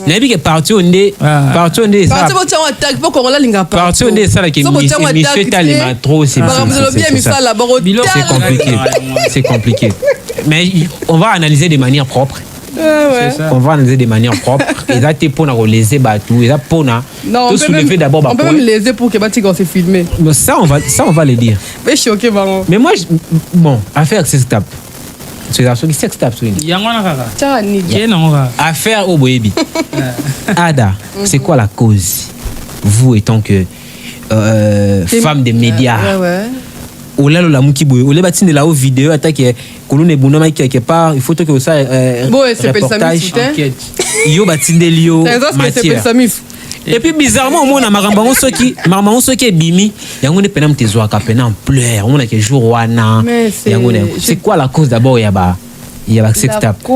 N'abi que parti on est ça. Parti on est ça là qui monsieur talima trop c'est compliqué. Mais on va analyser de manière propre. On va analyser de manière propre et là t'es pour na relayer batou et là pour na tout soulever d'abord on peut même léser pour que bati quand c'est filmé. Ça on va le dire. Mais choqué baron. Mais moi bon affaire sextape. C'est ça qui sextape sur une. Yangwana kaka. Ça ni. Affaire au boyebi. Ada, c'est quoi la cause? Vous étant que femme des médias. Ouais. Olalo la mukiboye, ole batine la vidéo attaque kolone bonoma quelque part, il faut que ça reportage enquête. Yo batine lio matière. Et puis bizarrement on a marambango soki bimi yango ne pena mtezo ka pena en pleurs, on a que jour wana. Yango c'est quoi la cause d'abord ya ba sextape?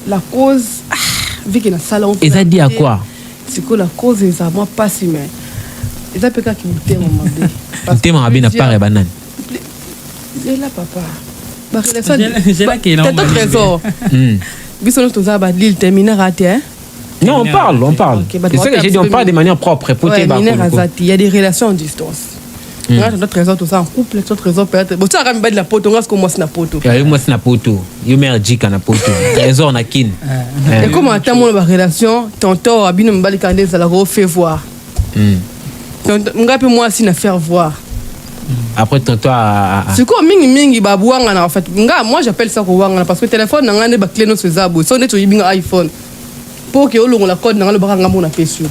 La cause vu que na salon. Et ça dit à quoi? C'est que la cause est à moi pas si mais ils appellent ça qui me t'aime mabe. T'aime mabe na part banane. Et là papa. Ba c'est là qu'il est là. Trésor. Bisous tous à l'île terminé raté hein. Non, on parle. C'est ça que j'ai dit, on parle de manière propre. Il y a des relations en distance. Notre trésor tout ça en couple, notre trésor peut-être. Bon, tu as ramené de la poto, on va se commencer na poto. Moi c'est na poto. Yo merdique na poto. Trésor na kin. Et comment attends mon relation, tonton abino mbali kande ça la refait voir. Ngapi moi aussi na faire voir. Après tonton c'est quoi mingi babouanga na en fait. Moi j'appelle ça kowanga parce que téléphone na ngane ba clé no sezabo. So neto yibinga iPhone. Pour que olongo la code na le baka ngamo na pesio.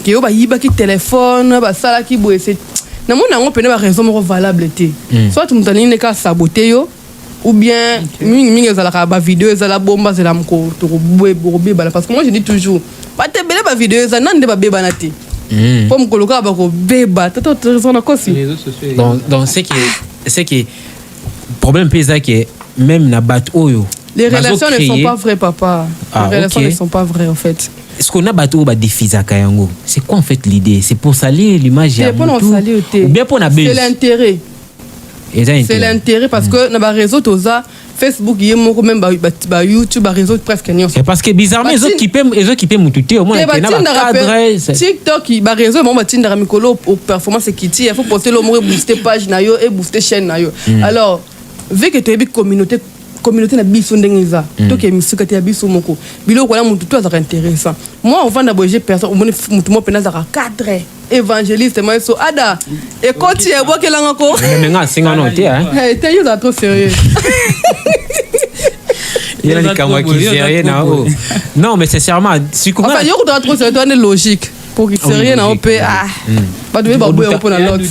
Que yo ba yiba ki téléphone ba sala ki bo essayer. Na mona ngo pene ba raison mo valable té. Soit tu mutani ne ka saboter yo ou bien mingi ezala ka ba vidéo ezala bomba ezala mko to bobe bala parce que moi je dis toujours ba te bele ba vidéo ezala nande ba beba na té. Pour me colocar ba ko beba toto raison na kosi. Donc c'est que problème pesa que même na bat oyo les relations ne sont pas vraies, papa. Les relations ne sont pas vraies, en fait. Est-ce qu'on a battu au bas des fils à Kayango? C'est quoi en fait l'idée? C'est pour salir l'image? C'est pour nous salir. Ou bien pour la c'est l'intérêt. C'est l'intérêt parce que dans les réseaux, Facebook, il y a même YouTube, les réseaux presque. C'est parce que bizarrement, les autres qui paient mon tuté, au moins, il y a TikTok, les réseaux, ils ont des performances qui il faut poster le mot, booster page et booster chaîne. Alors, vu que tu as une communauté na biso ndengeza to ke misika te biso moko biloko na mutu to azaka intéressant moi on va d'abord personne mutu mo pena zaka cadre évangéliste moi so ada et koti e bokelanga ko mais nga singa non te hein te yo za trop sérieux il y a des camarades qui sérieux na oh non mais sincèrement si comment enfin yo trop sérieux toi est logique pour qu'il sérieux na op pas de babou pour la lot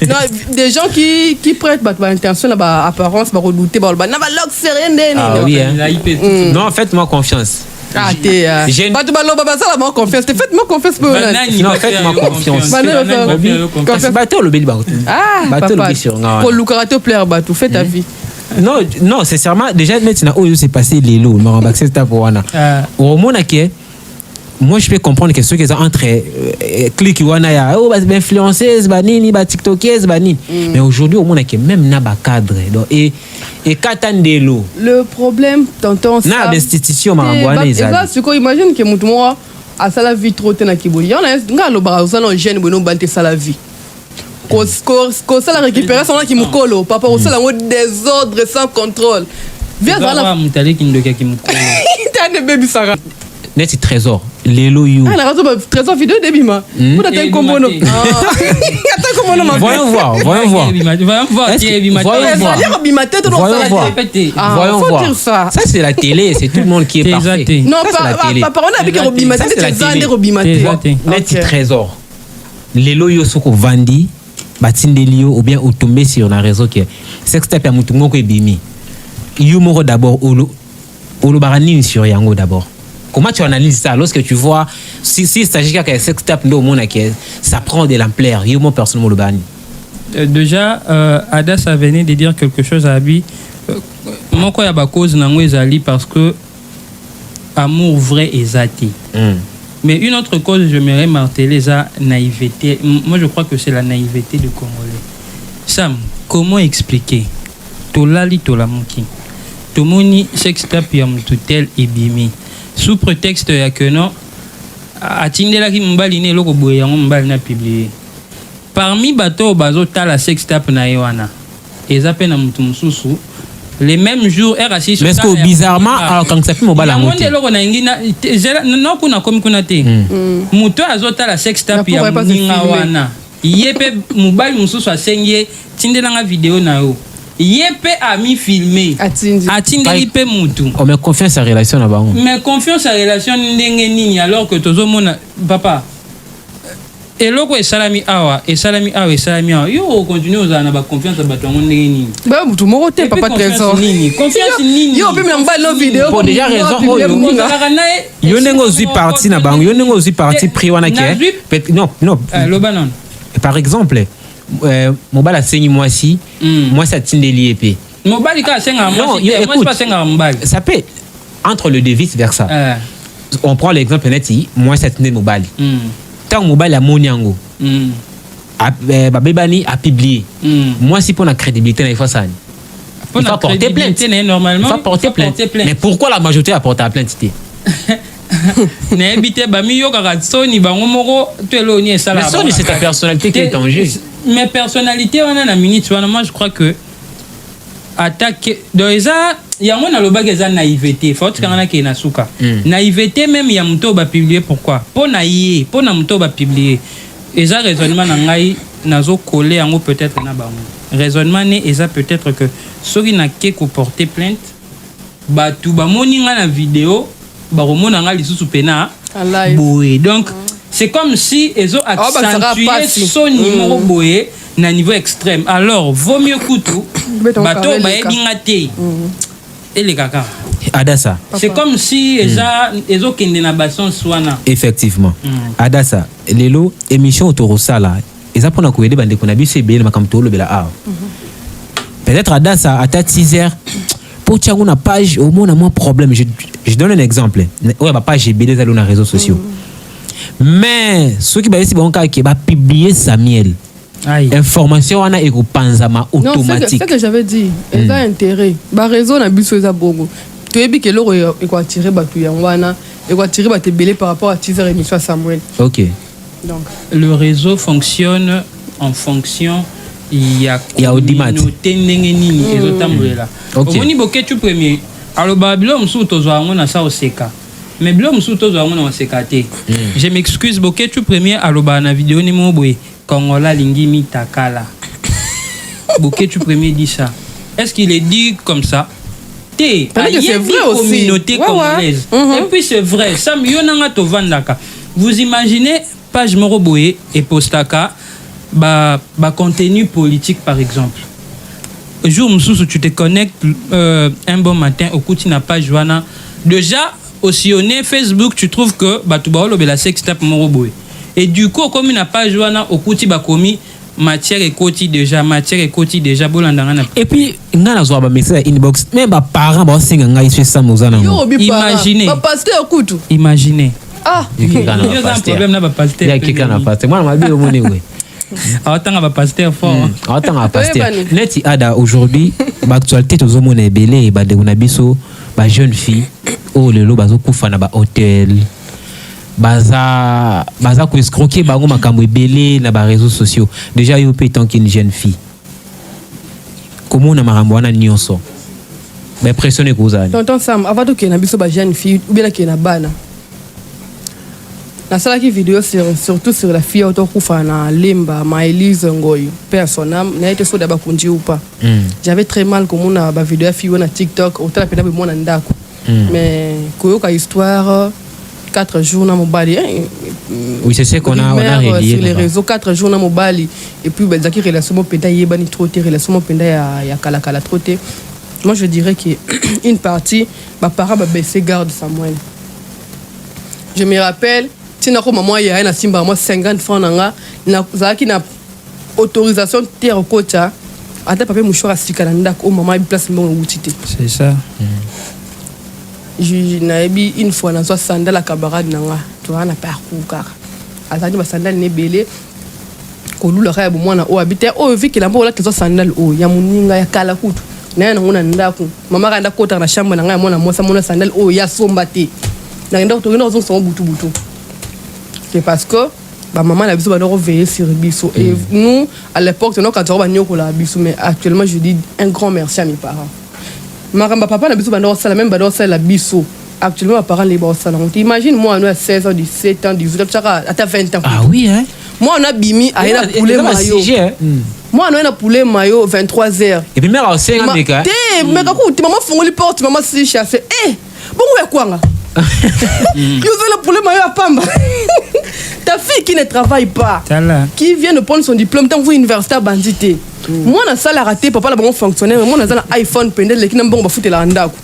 non des gens qui prêtent bah intention là apparence bah redouter bah na ba log sérieux oui non faites-moi confiance ah t'es pas de balo baba ça la confiance faites-moi confiance pour non faites-moi confiance confiance bateau le bel bateau bateau le sur pour le karaté plaire bateau fais ta vie non sincèrement déjà maintenant où c'est passé les lots non bah c'est ta pour wana au monde qui moi je peux comprendre que ceux qui sont entre clics wana ya oh bah influenceuse bah nini bah tiktokeuse bah nini mais aujourd'hui au monde qui même na ba cadre donc et katandelo le problème tonton na institution marabouane ça c'est quoi imagine que mutu moi à ça la vie trop tena kiboyi on a ngalo ba usana jeune bono bante ça la vie ko ça la récupération là qui mukolo papa au ça désordre sans contrôle viens là mutale kindoka ki mukolo tane baby Sarah net trésor lelo you ah la raison trésor vidéo débit ma pour t'attendre comme mono attends comme mono voyons voir voyons voir ça c'est la télé c'est tout le monde qui est parfait non pas on a vu que Robimate c'est Robimate net trésor lelo yo soko vandi batindelio ou bien tombé sur la réseau qui sextape ya mutu moko ebimi you moko d'abord olo barani sur yango d'abord. Comment tu analyses ça lorsque tu vois si il s'agit qu'un sextape ndo mona que ça prend de l'ampleur yo mon personnellement le bani déjà Ada ça venait de dire quelque chose à Abi moko ya ba cause nango ezali parce que amour vrai ezati mais une autre cause j'aimerais marteler ça naïveté moi je crois que c'est la naïveté du Congolais. Sam comment expliquer tolali tolamuki tomoni sextape ya mututel ebimi sous prétexte que non atindelaki mbali ne loko boye yango mbali na publier parmi bato bazo tala sextape na yewana ezape na mutu mususu les mêmes jours RAC mais que bizarrement alors quand ça fait mobile en monte loko na ngina non kuna comme kuna te mutu azo tala sextape ya ninga wana yepe mobile mususu asengie tindelanga vidéo na yo yepe ami filmé atindeli pe mutu on met confiance à relation na bango mais confiance à relation ndenge nini alors que tozo mona papa eloko esalami awa yo continue aux na ba confiance bato ngo ndenge nini ba mutu moko te papa trésor nini confiance nini yo pe mba no vidéo pour déjà raison yo ndenge ozi parti na bango yo ndenge ozi parti pris wana ke non lo banon par exemple mobile asengi mwasi mwasi atindeli epé mobile ka asenga mwasi mwasi pas asenga mobile ça peut entre le deux vice versa on prend l'exemple neti mwasi atindeli mobile tant mobile a moni yango babebani a publié mwasi pour la crédibilité na ifo sani il faut porter plainte normalement il faut porter plainte mais pourquoi la majorité a porté plainte N'habite bami yo kaka Sony bango moko to eloni et ça là. Mais Sony c'est ta personnalité qui est en jeu. Mes personnalités on a na minute moi je crois que attaque donc ça yango na lobaka eza naïveté faut que kana ke na suka naïveté même ya muto ba publier pourquoi pour na yé pour na muto ba publier eza raisonnement na ngai nazo coller yango peut-être na bango raisonnement ne eza peut-être que soki na ke ko porter plainte ba tu ba moni nga na vidéo ba romona nga lisusu pena boye donc c'est comme si ezo accentuer son numéro boye na niveau extrême alors vaut mieux kutu bato ba edingate et les caca Adassa c'est comme si ezo kende na basson swana effectivement Adassa lelo émission Torosala eza pona ko aider bande ko na biso ebele makamto lo bela a peut-être Adassa à ta 6h pour tirer une page au moins moins problème je donne un exemple ouais ma page ebele za na réseaux sociaux mais ceux qui ba esi bon ka qui ba publier Samuel information wana eko panzama automatique. Non, c'est que j'avais dit. Elle a intérêt. Ba réseau na biso eza bongo. Tu es que l'euro eko attirer batu ya wana, eko attirer ba te belé par rapport à teaser émission Samuel. OK. Donc le réseau fonctionne en fonction il y a audimat. Ndenge nini ezotambolela. Omoni boketu premier. Alors babilo msu tozwa ngona sa oseka. Mais bilo msu tozwa ngona oseka te. Je m'excuse boketu premier aloba na vidéo ni mo boye. Kongola lingi mitakala. Bouquet, tu premier dit ça. Est-ce qu'il est dit comme ça? C'est vrai aussi. Communauté congolaise. Et puis c'est vrai. Ça mionanga to vandaka. Vous imaginez page Moroboé et Postaka ba contenu politique par exemple. Jour où tu te connectes un bon matin au coup tu n'as pas Joana. Déjà au sillonné Facebook tu trouves que tu vas le la sextape Moroboé. Et du coup, comme il n'a pas joué au côté bakomi matière et côté déjà bolandangana. Et puis ngana zo ba message inbox même ba parents ba singa ngai fait ça mozana. Imaginez. Ba pasteur kutu. Imaginez. Ah. Il y a un problème là ba pasteur. Il y a quelqu'un na pasteur. Moi na mabi o moni we. Autant ba pasteur fort. Autant ba pasteur. Neti ada aujourd'hui ba actualité to zo mona ebele ba de na biso ba jeune fille oh lelo bazo kufa na ba hôtel. Baza ko escroquer bango makambo ebele na ba réseaux sociaux déjà yo pe tant qu'une jeune fille comment na makambo wana nyonso ba impressionné kozali tonton Sam avant que na biso ba jeune fille ou bien que na bana na sala ki vidéo surtout sur la fille autokufa na Lemba Maëlys Ngoyo personnam na été so d'aba kunji ou pas j'avais très mal comme on a ba vidéo fille na TikTok au tala pena be mona ndako mais koyoka histoire 4 jours dans Mobali. Oui, c'est ce qu'on a relié sur les réseaux 4 jours dans Mobali et puis ben zaki relation penda yebani trop té relation penda ya kala trop té. Moi je dirais que une partie ba para ba baisser garde Samuel. Je me rappelle tina ko maman ya na simba moi 50 francs nanga na zaki na autorisation terre kocha ata papa mouchoir sikana ndako maman place mo outité. C'est ça. Je n'ai une fois dans un sandal à camarade nanga tu vois na parcours car azali ba sandal ne belé ko lula kaya bo mwana o habite o viki la mbola kezo sandal o ya muninga ya kala kutu na na ngona ndako mama ka ndako kota na shamba nanga mwana mosa mona sandal o ya somba te na ndako to ngona zo butu c'est parce que ba maman la biso ba do veiller sur biso et nous à l'époque nous quand on ba nyoko la biso mais actuellement je dis un grand merci à mes parents. Maramba papa na biso bando sala même bando sala biso actuellement mes parents les ba sala on imagine moi on a 16 ans 17 ans 18 ans à 20 ans ah oui hein moi on a bimi à la poulet maillot moi on a poulet maillot 23h et puis mère au 5 ans meka mais kako ti maman fongoli porte maman si chasser bon ouais quoi nga yo le poulet maillot à pamba ta fille qui ne travaille pas qui vient de prendre son diplôme tant que vous université bandité. Moi na sala raté papa la bon fonctionnaire moi na iPhone pendel les qui n'ont pas foutu la ndako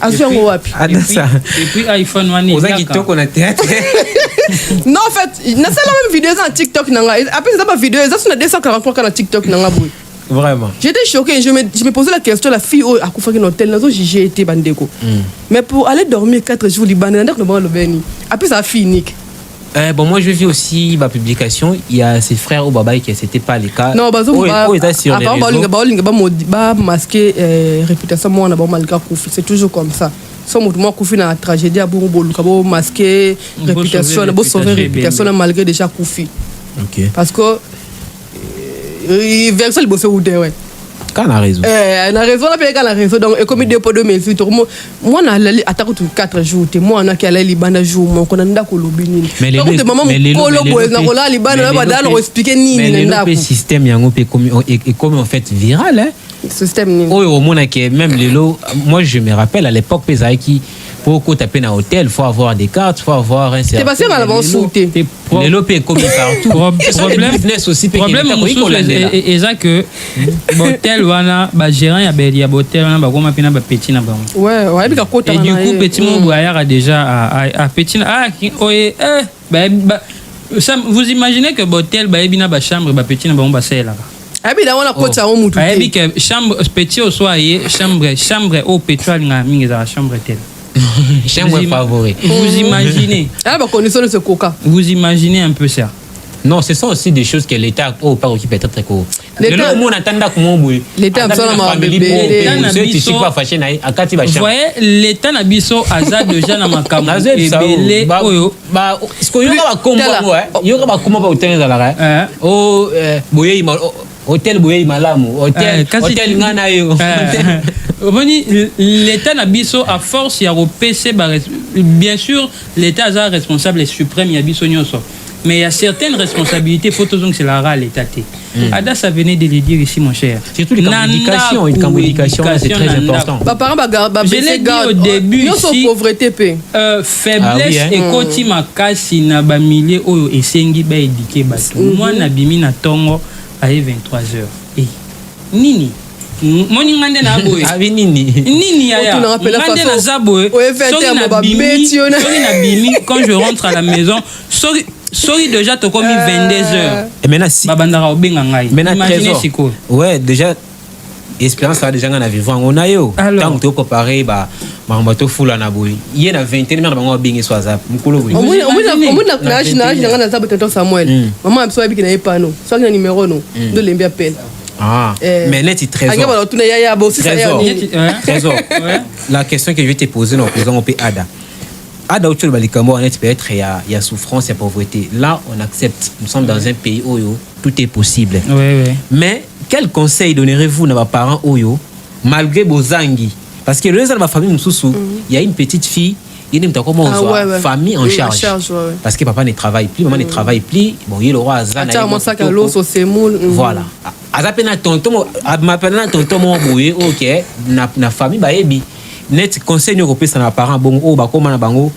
azongo wapi et puis iPhone wani oza kitoko na théâtre non en fait na sala même vidéo sur TikTok nanga après ça ba vidéo ça sur 243 na TikTok nanga boy vraiment j'étais choqué je me posais la question la fille a kufa dans hôtel nazo j'ai été bandeko mais pour aller dormir 4 jours libanais ndako no ba lobeni après ça fini. Bon, moi je vis aussi ma publication. Il y a ses frères au Babaï qui c'était pas le cas. Non, masquer réputation moi on a malgré c'est toujours comme ça. so mutu mo kufi na tragédie bongo boluka bo masquer réputation bo sauver réputation malgré déjà kufi. OK. Parce que verso le bosse ou de ouais. Quand on a raison. Na raison la paye quand la raison donc et comme dépôt de mes filtres moi na allé attaque tout 4 jours te moi na ki allé libanda jour mon ko nda ko lobini. Mais les maman ko lo boy na ko la libanda ba dal expliquer ni nda ko système yango pe comme en fait viral hein. Système ni. Oh au monde que même les lots moi je me rappelle à l'époque pesai qui pour taper dans hôtel faut avoir des cartes, faut avoir un certain. C'est passé mal avant sauter. Les lots pe comme partout. Problème et ça que hôtel wana ba gérant ya beli ya hôtel wana ba goma pina ba petit na ba. Ouais, bika kota. Et du coup petit mon boyard déjà à petit vous imaginez que hôtel ba ebina ba chambre ba petit na ba ba sela. Abi da wana kota o mutu. Abi que chambre petit au soir chambre au pétrole nga mingi za chambre tel. Chambre favori. Vous imaginez? Ah bah condition de ce coca. Vous imaginez un peu ça? Non, ce sont aussi des choses que l'État pas occupé peut-être que l'État monde attend que mon boy. L'État absolument vous voyez l'État na biso aza déjà na makambo ebele oyo ba ce que yoka ba kombo yoka ba kombo ba utenza la oh boye hôtel boye malamu hôtel ngana yo. L'État na biso à force ya repc bien sûr l'État est responsable et suprême ya biso nyonso. Mais il y a certaines responsabilités, faut toujours que c'est la râle l'État. Ada, ça venait de le dire ici, mon cher. Surtout les communications, une communication, c'est très important. Je l'ai dit au début ici, faiblesse et koti makasi na ba milliers oyo esengi ba éduquer bato. Moi na bimi na tongo à 23h. Eh, nini? Moni ngande na boye. Abi nini ya. Ngande na zaboye. Sorry na bimi quand je rentre à la maison. Sorry déjà tu commis 22h. Et maintenant si babandara obenga ngai. Imaginez siko. Ouais, déjà expérience là déjà ngana vivant on a yo. Tant que tu préparer ba bato fula na boy. Yé na 21 mer bango bengi so azap. Mukolo boy. On na ngana zabu tonton Samuel. Maman abso abi kina epano. So ngana numéro no. De lembi appel. Ah, mais net il trésor. Trésor. La question que je vais te poser non posons au Ada. Ada autour de peut-être il y a souffrance, il y a pauvreté. Là, on accepte. Nous sommes dans un pays où tout est possible. Oui. Mais quel conseil donnerez-vous à vos parents Oyo malgré vos anguilles? Parce que le reste de ma famille, il y a une petite fille, il y a une famille en charge. Parce que papa ne travaille plus, maman ne travaille plus. Bon, il y a le roi Azan. Voilà. Azapena tonton, m'appelle tonton mon boy, ok. Na famille baebi. Net conseil nous repose à nos parents bon oh bah comment na bango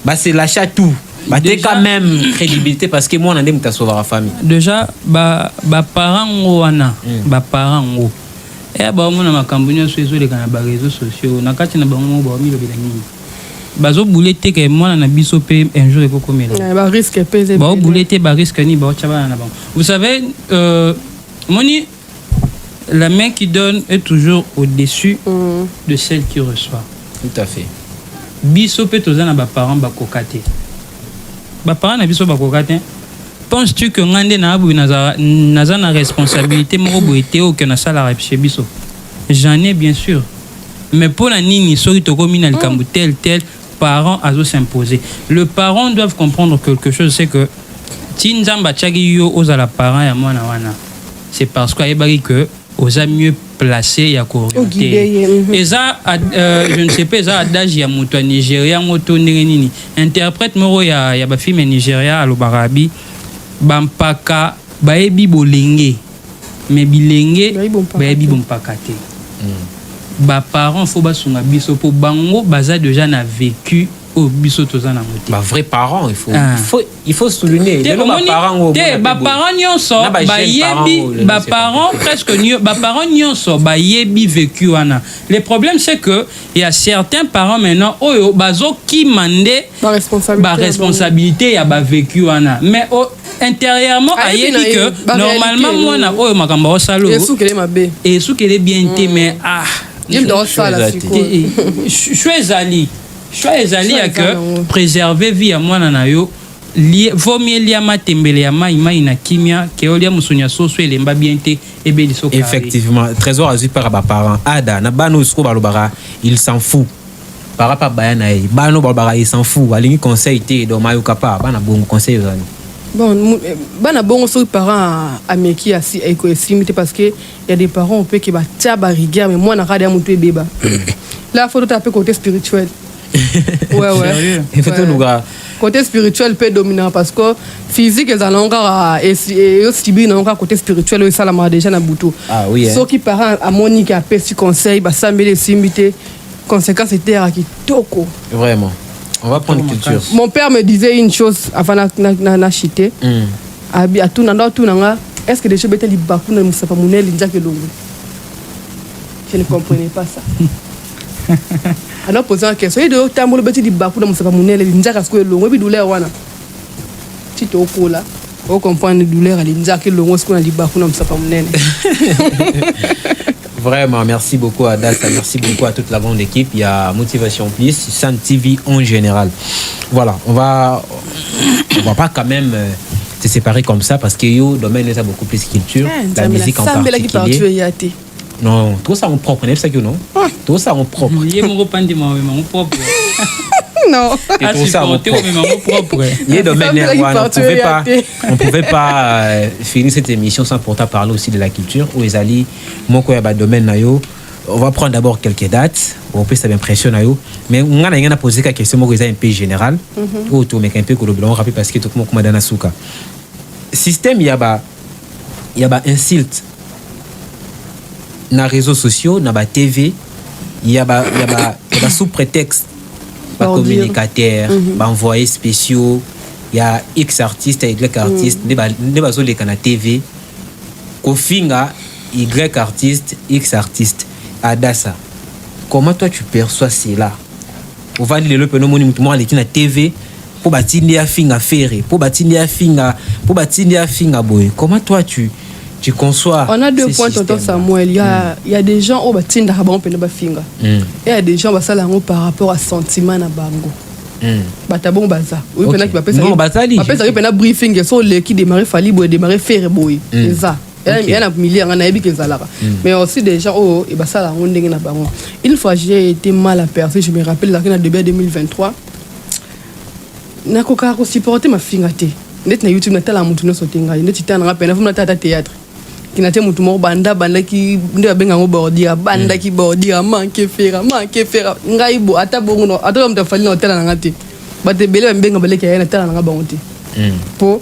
bah c'est l'achat tout bah t'es quand même crédibilité parce que moi on a des sauver la famille déjà bah parents wana bah parents et bah on a ma campagne sur les réseaux sociaux na kati na bango bah mi le bilangi bah zo boulette que moi na biso pe un jour et comme là bah risque peser bah boulette bah risque ni bah chaba na bango vous savez moni la main qui donne est toujours au-dessus de celle qui reçoit. Tout à fait. Biso pe tozana ba parents ba kokate. Ba parents na biso ba kokate. Penses-tu que ngande na abu na responsabilité moko boité ou que na sala chez biso? J'en ai bien sûr. Mais pour la nini sori to komi na likambu tel parents azo s'imposer. Le parent doit comprendre quelque chose, c'est que tinzamba chagi yo ozala parent ya mwana wana. C'est parce que aux a mieux placé à orienter. Et ça, je ne sais pas, ça adage ya muto Nigeria moto nini interprète moro ya ba film Nigeria à l'Obarabi bampaka baebi bolenge mais bilenge baebi bompaka te. Ba parents faut basunga biso po bango baza déjà na vécu au biso tozana moté. Ba vrai parent il faut souligner les parents ba parents nyonso ba yebi ba parents presque ba parents nyonso ba yebi vécu wana. Le problème c'est que il y a certains parents maintenant oyo bazo ki mandé ba responsabilité ya ba vécu wana mais intérieurement ayebi que normalement moi na oyo makambo osalo et soukele bien té mais choix à que préserver vie à moi nanayo vaut mieux lier ma tembele ya mai na kimia que olia musunya soso elemba bien té ebe liso effectivement trésor azu par ba parents ada na banu sko balobara il s'en fout par rapport à Bayana, Bano Barbara, il s'en fout. Alingi conseil, t'es dans Mayo Kapa, Bana bon conseil aux amis. Bon, Bana bon, sur les parents à Meki, à limité parce qu'il y a des parents qui ont des rigueur, mais moi, on a regardé mon débat. Là, il faut taper côté spirituel. Ouais. Il faut tout nous gars. Côté spirituel peut dominant parce que physique ils ont encore et aussi bien encore côté spirituel et ça la m'a déjà na boutou. Ah oui. Ceux qui parents à Monique a petit conseil bah ça met les simité conséquence c'était à qui toko. Vraiment. On va prendre culture. Mon père me disait une chose avant na chité. À tout nanga est-ce que les choses étaient libaku na musapa muneli njake longo. Je ne comprenais pas ça. Alors posant la question, il doit tambour le petit libaku na musapa muneli njaka sko longo bi douleur wana. Tito okola. On comprend les douleurs à l'injake longo sko na libaku na musapa muneli. Vraiment, merci beaucoup à Dassa, merci beaucoup à toute la grande équipe. Il y a Motivation Plus, Sun TV en général. Voilà, on va pas quand même se séparer comme ça parce que yo domaine est beaucoup plus culture, la musique en particulier. Non, tout ça on propre, n'est-ce que non? Tout ça on propre. Il y a mon propre. Non. Tout ça on propre. Il y a domaine on pouvait pas finir cette émission sans pourtant parler aussi de la culture. Où Ezali, mon quoi ba domaine na yo. On va prendre d'abord quelques dates. On peut ça m'impressionne na yo. Mais on a posé quelques questions moi un peu général. Ou tout mais un peu que le blanc rapide parce que tout le monde comme dans souka. Système il y a ba insulte na réseaux sociaux, na ba TV, il y a sous prétexte ba communicateur, ba envoyés spéciaux, il y a X artistes et Y artistes, ne ba zo les na TV. Kofinga Y artiste, X artiste. Adassa. Comment toi tu perçois cela? On va dire le phénomène mutumo à l'équipe na TV pour batindi a finga ferré, pour batindi a finga boy. Comment toi tu conçois? On a deux points, tonton Samuel. Il y a des gens qui ont des finga. Et il y a des gens qui ont par rapport à sentiment na bango. Batabon baza. Oui, pendant qu'il appelle ça. Appelle ça pendant briefing, so le qui démarrer fali boy démarrer faire boy. C'est ça. Il y a un milliard en Aïbi qui est là. Mais aussi des gens oh et bah ça la ronde na bango. Une fois j'ai été mal aperçu, je me rappelle là en début 2023. Na koka ko supporter ma finga té. Net na YouTube na tala mutu no sotenga. Net titana ngapena fuma tata théâtre. Kinate mutu mo banda ki nde benga ngo bordia banda ki bordia manke fera ngai bo ata bongo no ata mta fali na tala na ngati bate bele benga bele ki na tala na ngabonti po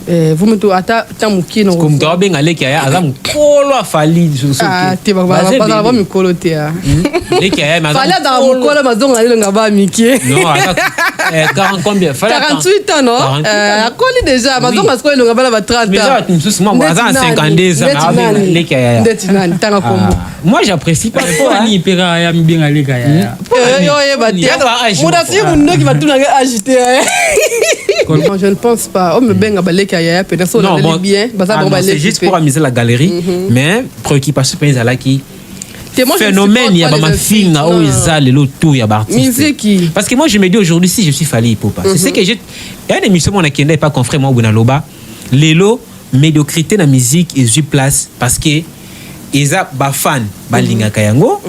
vous me ata tamuki no comme to benga le ki aya azam kolo afali ah te ba mi kolo te a le ki aya mazam fala da mo kolo mazonga ile ngaba miki non ata 40 combien fala 48 ans non akoli déjà mazonga sko ile ngaba ba 30 ans mais ça tu me moi azam 52 ans le ki aya ndetinani tanga kombo moi j'apprécie pas trop ni pera ya mbinga le ki aya yo ba te muda si mundo ki batuna agité je ne pense pas. On me benga balé kaya peut-être ça on bien c'est juste pour amuser la galerie mais préoccupation penza là qui phénomène il y a ma fille où ils allent le tout il y a artiste parce que moi je me dis aujourd'hui si je suis Fally Ipupa c'est ce que j'ai il y a une émission mon akende pas confrère moi Bunaloba lelo médiocrité na musique et je place parce que ils a ba fan ba linga kayango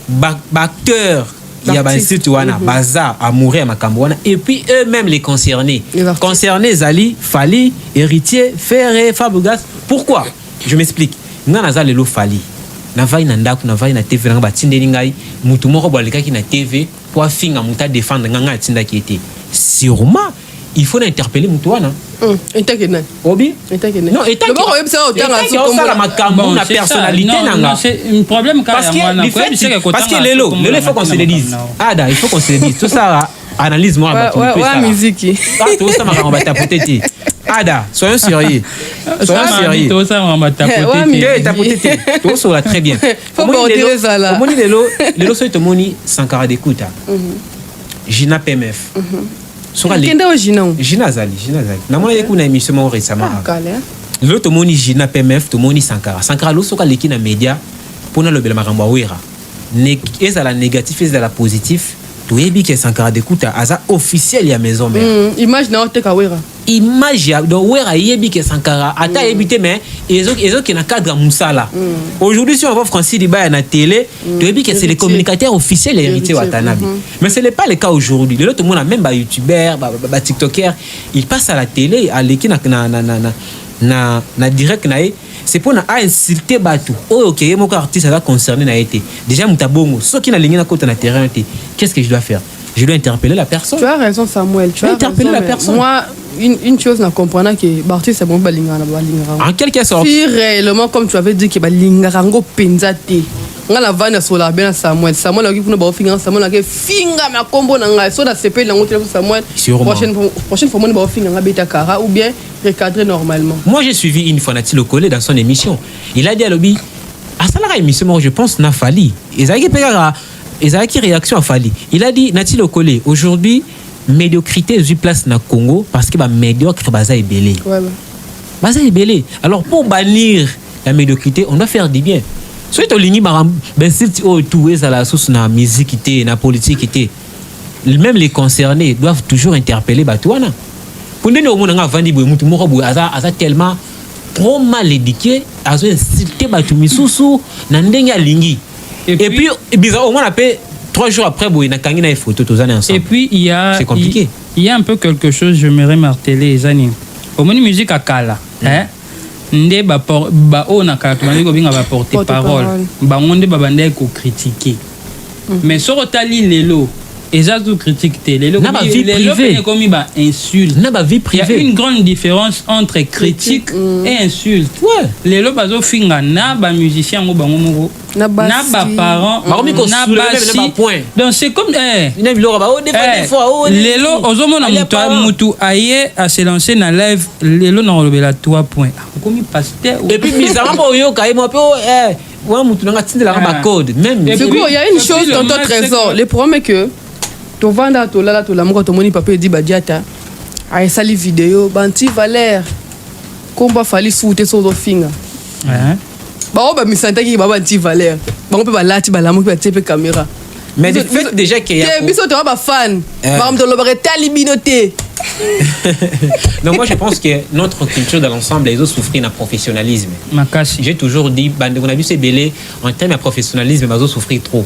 ba acteur il y a un site wana baza amoureux à makambo et puis eux-mêmes les concernés Zali Fally héritier Ferré Fabregas pourquoi je m'explique ngana za lelo Fally na vai na ndaku na vai na TV na batindeli ngai mutu moko boleka ki na TV pour finga muta défendre nganga tinda ki était sûrement il faut l'interpeller mutu wana Intakena. Obi? Intakena. Non, Intakena. Ma personnalité nanga. C'est un problème quand même. Parce que Lélo, il faut qu'on se le dise. Ada, il faut qu'on se le dise. Tout ça, analyse-moi. Ouais, musique. Tout ça, on va tapoter. Ada, soyons sérieux. Soyons sérieux. Tout ça, on va tapoter. Tout ça, très bien. Faut pas dire ça là. Moni Lélo, c'est le moni Sankara d'écoute. Gina PMF. Kenda Gina Zali. Namona yeku na émission mo récemment. L'autre moni Gina PMF, to moni Sankara. Sankara lo soka leki na média pona le bela makambo wera. Est la négatif est la positif. To yebi ke Sankara d'écoute aza officiel ya maison mère. Image na oteka wera. image ya donc wera yebi ke Sankara ata yebité mais ezo qui na cadre musala. Aujourd'hui si on voit Francis Dibaya na télé, tu yebi que c'est les communicateurs officiels héritiers Watanabe. Mais ce n'est pas le cas aujourd'hui. De l'autre monde même ba youtubeur, ba tiktoker, il passe à la télé à l'équipe na direct na c'est pour na insulter batu. Oh OK, mon artiste ça concerné na été. Déjà mutabongo, ce qui na lingi na côté na terrain, qu'est-ce que je dois faire? Je dois interpeller la personne. Tu as raison, Samuel. Tu as interpeller la personne. Moi, une chose, je comprends que Barty, c'est bon, en quelque sorte. Si réellement, comme tu avais dit, que Balingarango Penzate, on a la vanne sur la bien Samuel. Samuel a dit que nous avons fini, Samuel a dit finga ma combo n'a so da CP dans l'autre Samuel. Prochaine fois, nous avons fini en bêta cara ou bien recadrer normalement. Moi, j'ai suivi une fois Nathalie Okole dans son émission. Il a dit à l'obby, à ça la émission, moi, je pense, n'a fallu. Et ça a qui réaction à Fali. Il a dit Nathalie Okole aujourd'hui médiocrité du place na Congo parce que ba médiocre baza est belé. Ouais. Baza est belé. Alors pour bannir la médiocrité, on doit faire du bien. Soit to lingi ba ben site o tout ça la source na musique était na politique était. Même les concernés doivent toujours interpeller Batouana. Pour nous on nga vandi boy mutu moko boy aza tellement trop mal éduqué, azo insulter Batu misusu na ndenge ya lingi. Et puis, bizarre, au moins, 3 jours après, il y a une photo, ensemble. Et puis, c'est compliqué. Il y a un peu quelque chose, je m'aimerais marteler, les années. Au moins, musique à Kala. Ndé ba o na kala tumani ko binga ba porter parole. Ba ngonde ba bande ko critiquer. Mais sur otali lelo, exact critique lelo na ba vie privée comme ba insulte. Na ba vie privée. Il y a une grande différence entre critique et insulte. Ouais. Lelo bazo finga na ba musicien ngo bango moko. Na ba parents, na ba point. Donc c'est comme lelo ozomona mutu aye à se lancer na live lelo na robela 3 points. Comme pasteur. Et puis bizarrement yo ka mo pe ouais mutu nga tindela ba code même. C'est quoi, il y a une chose dans ton trésor. Le problème est que to vanda to lala to la moko to moni papa dit badiata ay sali vidéo banti Valère komba fali soute so do finga. Ba o ba misanta ki ba banti Valère ba pe ba lati ba la mo pe tepe caméra. Mais le fait déjà qu'il y a biso to ba fan ba mto lo ba talibinoté. Donc moi je pense que notre culture dans l'ensemble les autres souffrir d'un professionnalisme. J'ai toujours dit bande on a vu c'est belé en termes de professionnalisme mais ils souffrir trop.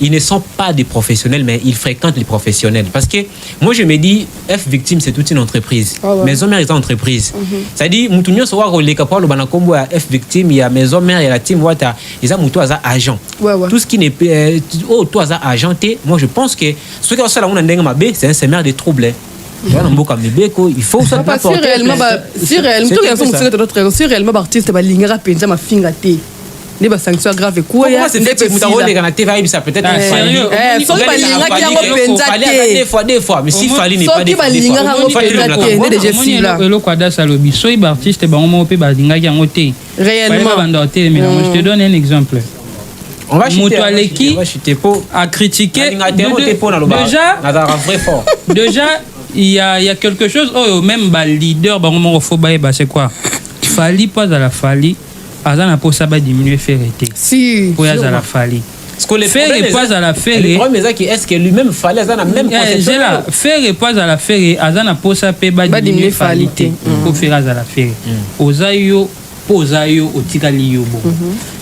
Ils ne sont pas des professionnels, mais ils fréquentent les professionnels. Parce que moi, je me dis, F Victime, c'est toute une entreprise. Maison Mère est une entreprise. C'est-à-dire, Moutounio soit relé capable le banakombo à F Victime, il y a Maison Mère, il y a la team, ils ont moutou à agent. Tout ce qui n'est pas toi à agenté, moi je pense que ce qui est ça là on a mabé, c'est un séminaire de troubles. Il faut ça pas si réellement artiste ba lingera penza ma fingate. Ne ba sanction grave quoi ya c'est fait mutarone kana TV ça peut-être sérieux so ba linga ki yango penza des fois mais si fali n'est pas des fois linga yango penza te ne déjà si là le kwada salobi so ba artiste ba mo pe ba linga ki yango te réellement mais je te donne un exemple. On va chuter à critiquer déjà il y a quelque chose même ba leader ba mo faut ba c'est quoi fali pas à la fali Azana pour ça va diminuer faire été. Si. Pour Azana fali. Ce que les faire et pas à la faire. Le problème est que est-ce que lui-même fallait Azana même conception. Faire et pas à la faire Azana pour ça peut pas diminuer falité. Pour faire Azana faire. Ozayo posayo otikali yobo.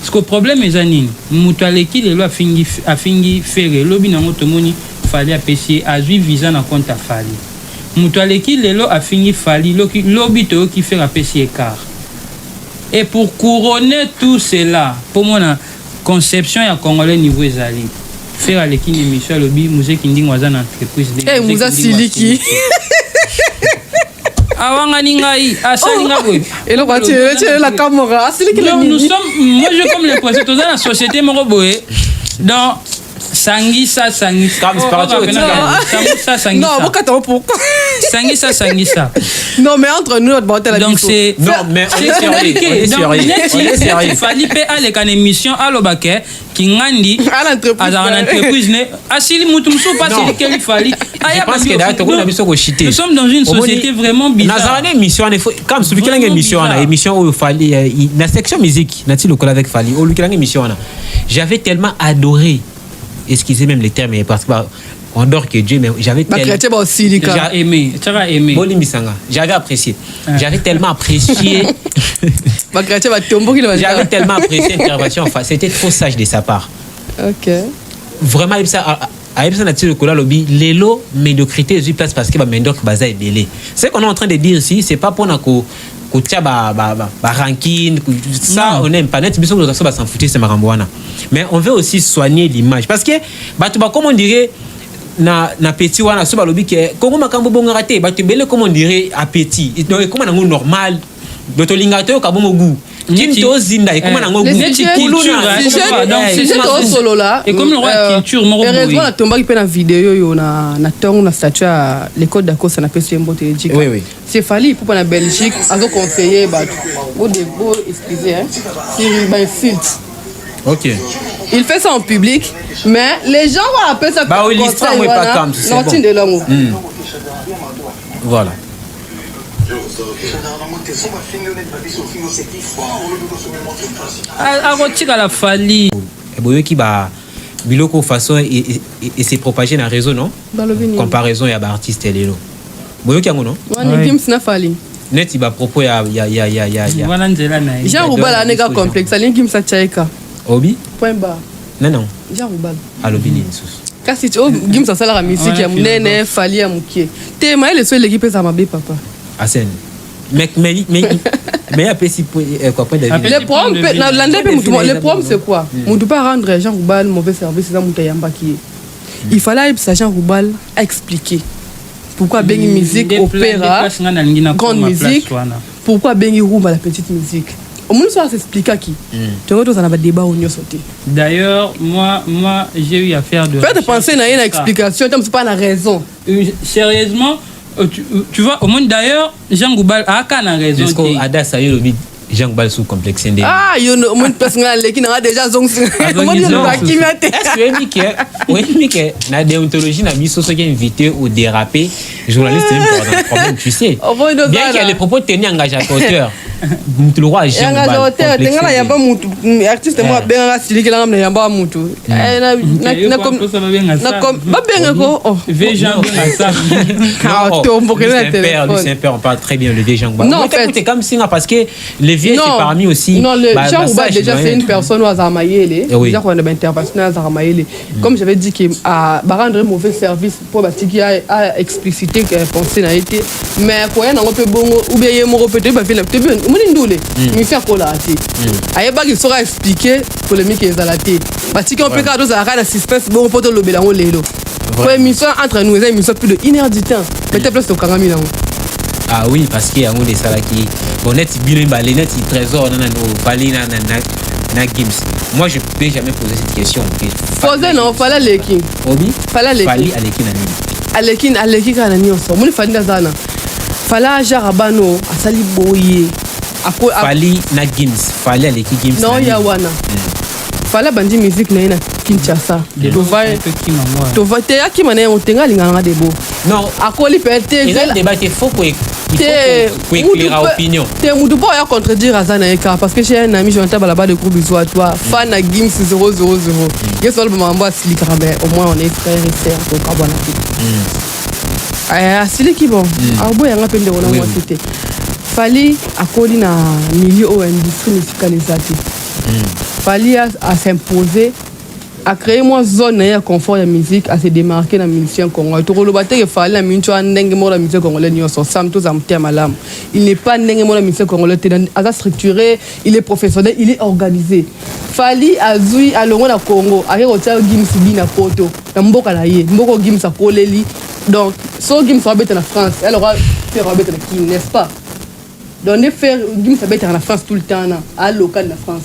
Ce que le problème est anine. Mutaleki les lois fingi faire lobi na motomoni fallait apprécier à suivre visa na compte à fali. Mutaleki les lois a fini fali lobi to qui fait apprécier car. Et pour couronner tout cela, pour mon conception ya congolais niveau ezali, faire l'équipe émission le bi musique nding wazana entreprise de. Eh muza siliki. Awanga ningai, asalinga boy. Et le voiture, la caméra, siliki le. Nous sommes moi je comme l'impression dans la société mon boy. Dans Sangisa. Non, pourquoi Sangisa. Non, mais entre nous, notre bataille. Donc c'est. Non, mais on est sérieux. Il fallait payer à l'émission à l'Obaké qui ngandi à l'entreprise. Asili mutumso pas c'est lequel il fallait. Nous sommes dans une société vraiment bizarre. Dans une émission, comme celui qui a une émission où il fallait la section musique, Nathalie Okole avec Fali, où lui qui a une émission, j'avais tellement adoré. Excusez même les termes, parce que on dort que Dieu, mais j'avais aimé. J'avais apprécié. J'avais tellement apprécié. J'avais tellement apprécié l'intervention. Enfin, c'était trop sage de sa part. Ok. Vraiment, l'élo médiocrité est place parce que Mendok Baza est belé. Ce qu'on est en train de dire ici, c'est pas pour nous ranking, ça on n'aime pas net, mais on veut aussi soigner l'image parce que comme on dirait na petit wana so balobi ke kongo makambo bonga raté comme on dirait appétit donc comme on normal dotolingato ka bongo goût Kinto zinda et comment on goût c'est solo là et comme le roi culture mo heureusement la tomba qui peut na vidéo yo na tongo na statue à l'école d'Ako ça na pesi mbote ejika oui c'est Fally pour la Belgique azo conseiller ba beau excusez hein c'est ba filtre. OK. Il fait ça en public, mais les gens vont appeler ça comme l'histoire n'est pas comme c'est bon. Voilà. À la Fally. Qui va biloko façon et s'est propagé dans le réseau non? Comparaison et à artiste Lelo. Boyo qui non? Ouais, Gims na Fally. Net il va propos ya. Jean Roubal a nega complexe, ali Gims a Tchaika. Obi? Point barre. Non. Jean Roubal. Alobini. Kasi Gims a sala la musique ya munene Fally ya mukie. Te ma le seul équipe ça mabe papa. Asen. Mais après si quoi point d'avis. Le problème c'est quoi? On ne peut pas rendre Jean Roubal mauvais service dans Moutayamba qui est. Il fallait que Jean Roubal expliquer pourquoi Bengi musique opéra grande musique pourquoi Bengi rumba la petite musique. Au moins ça s'explique qui. Tu vois, on a débat au sauté. D'ailleurs, moi, j'ai eu à faire de. Faites penser à une explication, tu pas la raison. Sérieusement, tu vois, au moins d'ailleurs, Jean Roubal a qu'à raison. Est-ce qu'on a ça y Jean Roubal sous complexe ndé. Ah, yo no mon personnel qui n'a déjà zong. Moi je dois qui mette. Est-ce que na déontologie na biso ceux qui invité au déraper journaliste même pas un problème tu sais. Bien qu'il y a les propos tenus engagés à auteur. Le roi Jean Roubal. Tengala yamba mutu artiste moi benga siliki la ngamna yamba mutu. Na comme ba benga ko. Vieux Jean ça. Lucien Père on parle très bien le vieux Jean Roubal. Non, en fait c'est comme si parce que les vieux c'est parmi aussi. Non, le Jean Roubal déjà c'est une personne au Azarmaïele. Déjà qu'on a intervention à Azarmaïele. Comme j'avais dit que à rendre mauvais service pour Batiki a explicité que pensée n'a été mais quoi y a un peu bon ou bien y a mon peut-être pas fait la bien Moulindoué, il fait quoi là? Aïe, il sera expliqué pour le mec est à la tête. Parce qu'on peut garder ça à la suspense, bon, pour le bélan au lélo. Pour émission entre nous, émission plus de 1 heure du temps. Mettez place au Kangami là. Ah oui, parce qu'il y a des salariés qui. Bon, net, il balé, net, il trésor, nan, Fally, nan, Gims. Moi, je ne peux jamais poser cette question. Posez non, Fally Lekin. Obi? Fally Lekin, Alekin, Kanani, on sort. Moi, Fally Nazana. Fally Jarabano, Asali Boye. Fally na Gims, Fally aleki Gims. Non, ya wana. Fally bandi musique na Kinshasa. To va te akima na otenga linganga debo. Non, akoli pete. Il y a un débat qu'il faut pour éclairer opinion. Te mudu pas ya contredire Azana Eka parce que j'ai un ami Jonathan Balaba de gros bisous à toi. Fan na Gims 000. Yes all bamba asili karabe au moins on est frères et sœurs au Kabana. Asili ki bon. Abo ya ngapende wona moi c'était. Fally akoli na milieu au industrie musicalisée. Fally à s'imposer, à créer moins zone de confort de musique, à se démarquer dans la musique congolaise. Tout le monde Fally la musique la musique congolaise ni on sam tous am malam. Il n'est pas la musique congolaise, il est structuré, il est professionnel, il est organisé. Fally azui alongo na Congo, avec hotel Gims bina poto, na mboka na ye, mboko Gims akoleli. Donc, so Gims va être en France, elle aura fait va être qui, n'est-ce pas? Donc, on fait Gims va être en France tout le temps, à local de France.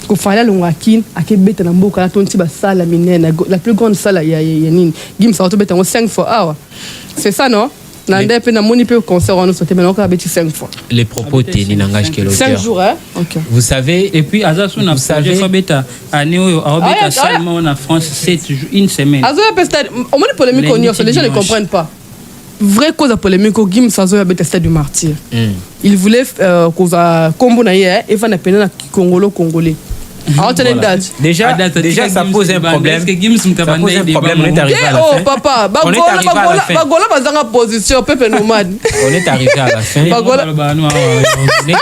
Ko Fally longakine akebeta na mboka na tonti ba sala minene la plus grande salle ya nini Gims va être en 5 fois hour. C'est ça non? Nande pe na moni pe concert on sauter maintenant ka beti 5 fois. Les propos teni n'engagent que l'auteur. 5 jours hein. OK. Vous savez et puis Azasu na projet Fabeta aneo Robeta seulement en France 7 jours une semaine. Azo ya stade au moins polémique on y les gens ne comprennent pas. Vraie cause de polémique au Gims Azo ya beta stade du martyr. Il voulait cause combo na hier et va na pena na congolais. Alors, tu as une date. Déjà, ça pose un problème. Ça pose un problème. On est arrivé à la fin. Oh, papa, On est arrivé à la fin. Bagola, bazanga position, peuple nomade. On est arrivé à la fin. On est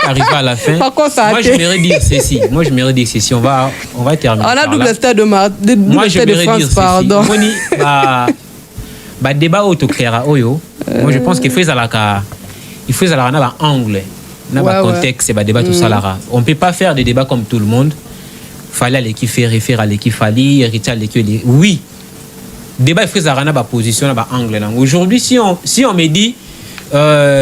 arrivé à la fin. Moi, je m'aimerais dire ceci. On va terminer. On a double stade de France, pardon. Débat autoclaira oyo. Moi, je pense qu'il faut un angle. Un contexte, c'est débat tout ça. On ne peut pas faire des débats comme tout le monde. Fallait aller qui fait référer à l'équipe Fali, héritier à l'équipe. Oui. Débat, il faut une position, un angle. Aujourd'hui, si on me dit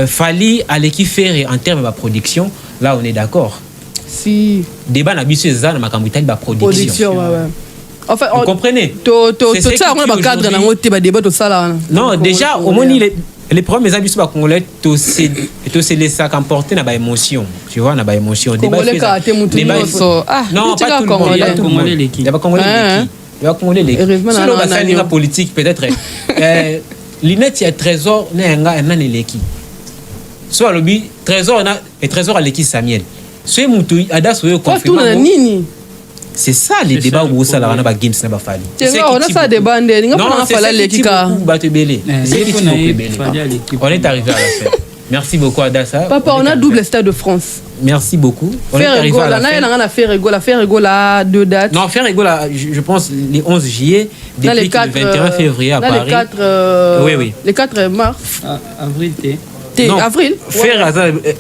Fali à l'équipe faire en termes de production, là, on est d'accord. Si. Débat, on a vu ce ça dans ma production. Enfin, vous comprenez? Non, déjà, au moins, les premiers habits congolais, tous se laissent emporter dans l'émotion. Tu vois, dans l'émotion. Non, pas tout le monde. Il y a Congolais l'équipe. Il y a Congolais l'équipe. Selon la politique, peut-être. L'inette, il y a trésor, il y a l'équipe. Soit le but, trésor à l'équipe Samuel. Soit Moutou, Adas, c'est ça les débats où ça la ba games na ba fali. On a ça débat ndé, nga pas fala l'équipe. On est arrivé à la fin. Merci beaucoup Adassa. Papa, on a double stade de France. Merci beaucoup. On est arrivé à la fin. On a fait rigola 2 dates. Non, faire rigola, je pense les 11 juillet depuis le 21 février à Paris. Oui. Les 4 mars. Avril non, avril. Faire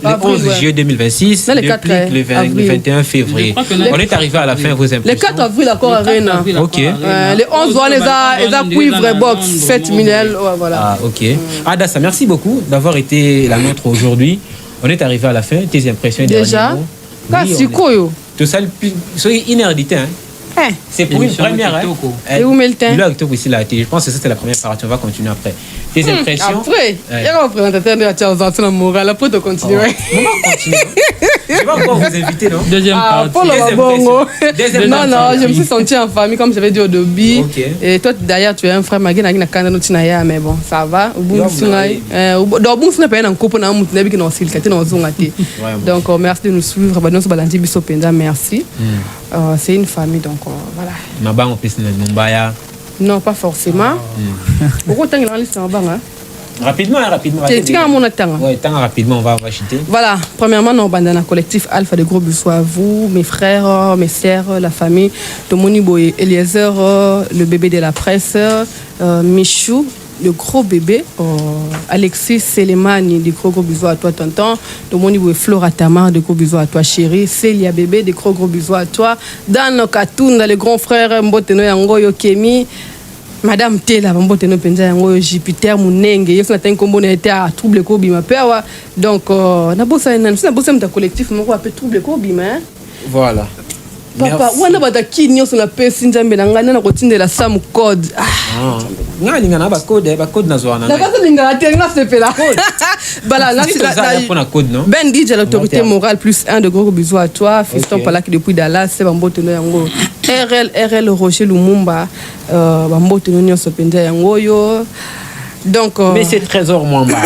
le 11 juillet 2026 depuis le 21 février. On est arrivé à la fin, vos impressions. Le 4 avril, encore Arena. Ok. Les 11 on les a cuivre box 7000. Voilà. Ah, ok. Adassa, merci beaucoup d'avoir été la nôtre aujourd'hui. On est arrivé à la fin. Tes impressions déjà. Oui, tout ça, soyez inédité, hein. C'est pour une première. Et où met le temps? Je pense que c'était la première partie. On va continuer après. Tes impressions? Après, il y a un présentateur de la morale. Après, tu continues. On va continuer. Je vais encore vous inviter, non? Deuxième partie. Non, je me suis sentie en famille, comme j'avais dit au début. Et toi, d'ailleurs, tu es un frère, mais bon, ça va. Donc, merci de nous suivre. Merci. C'est une famille, donc voilà. Non, pas forcément. Pourquoi tu as une liste en bas? Rapidement. Rapidement, on va acheter. Voilà, premièrement, nous avons un collectif Alpha de gros bisous à vous, mes frères, mes sœurs, la famille, Tomoni Boy, Eliezer, le bébé de la presse, Michou, le gros bébé, Alexis Selemani, des gros bisous à toi, tonton, Tomoni Boy, Flora Tamar, des gros bisous à toi, chérie, Célia bébé, des gros bisous à toi, Dan Katunda, le grand frère, Mboteno Yangoyo Kemi, Madame Tela, Mboteno Penza Yangoyo Jupiter Munenge, il y a un combo qui a trouble Kobi, ma père. Donc, on a bossé un collectif, on a trouble Kobi, mais. Voilà. Papa, on a pas qui n'y a sur la paix, on a routine de la Sam Code. On a un code, na zoana. La code c'est là. Voilà, là c'est la code, non? Ben DJ l'autorité morale plus 1 de gros bisous à toi, Fiston Palak depuis Dallas, c'est Mboteno Yango. RL Roger Lumumba, Mboteno Nyonso Penza Yangoyo. Donc mais c'est Trésor Mwamba.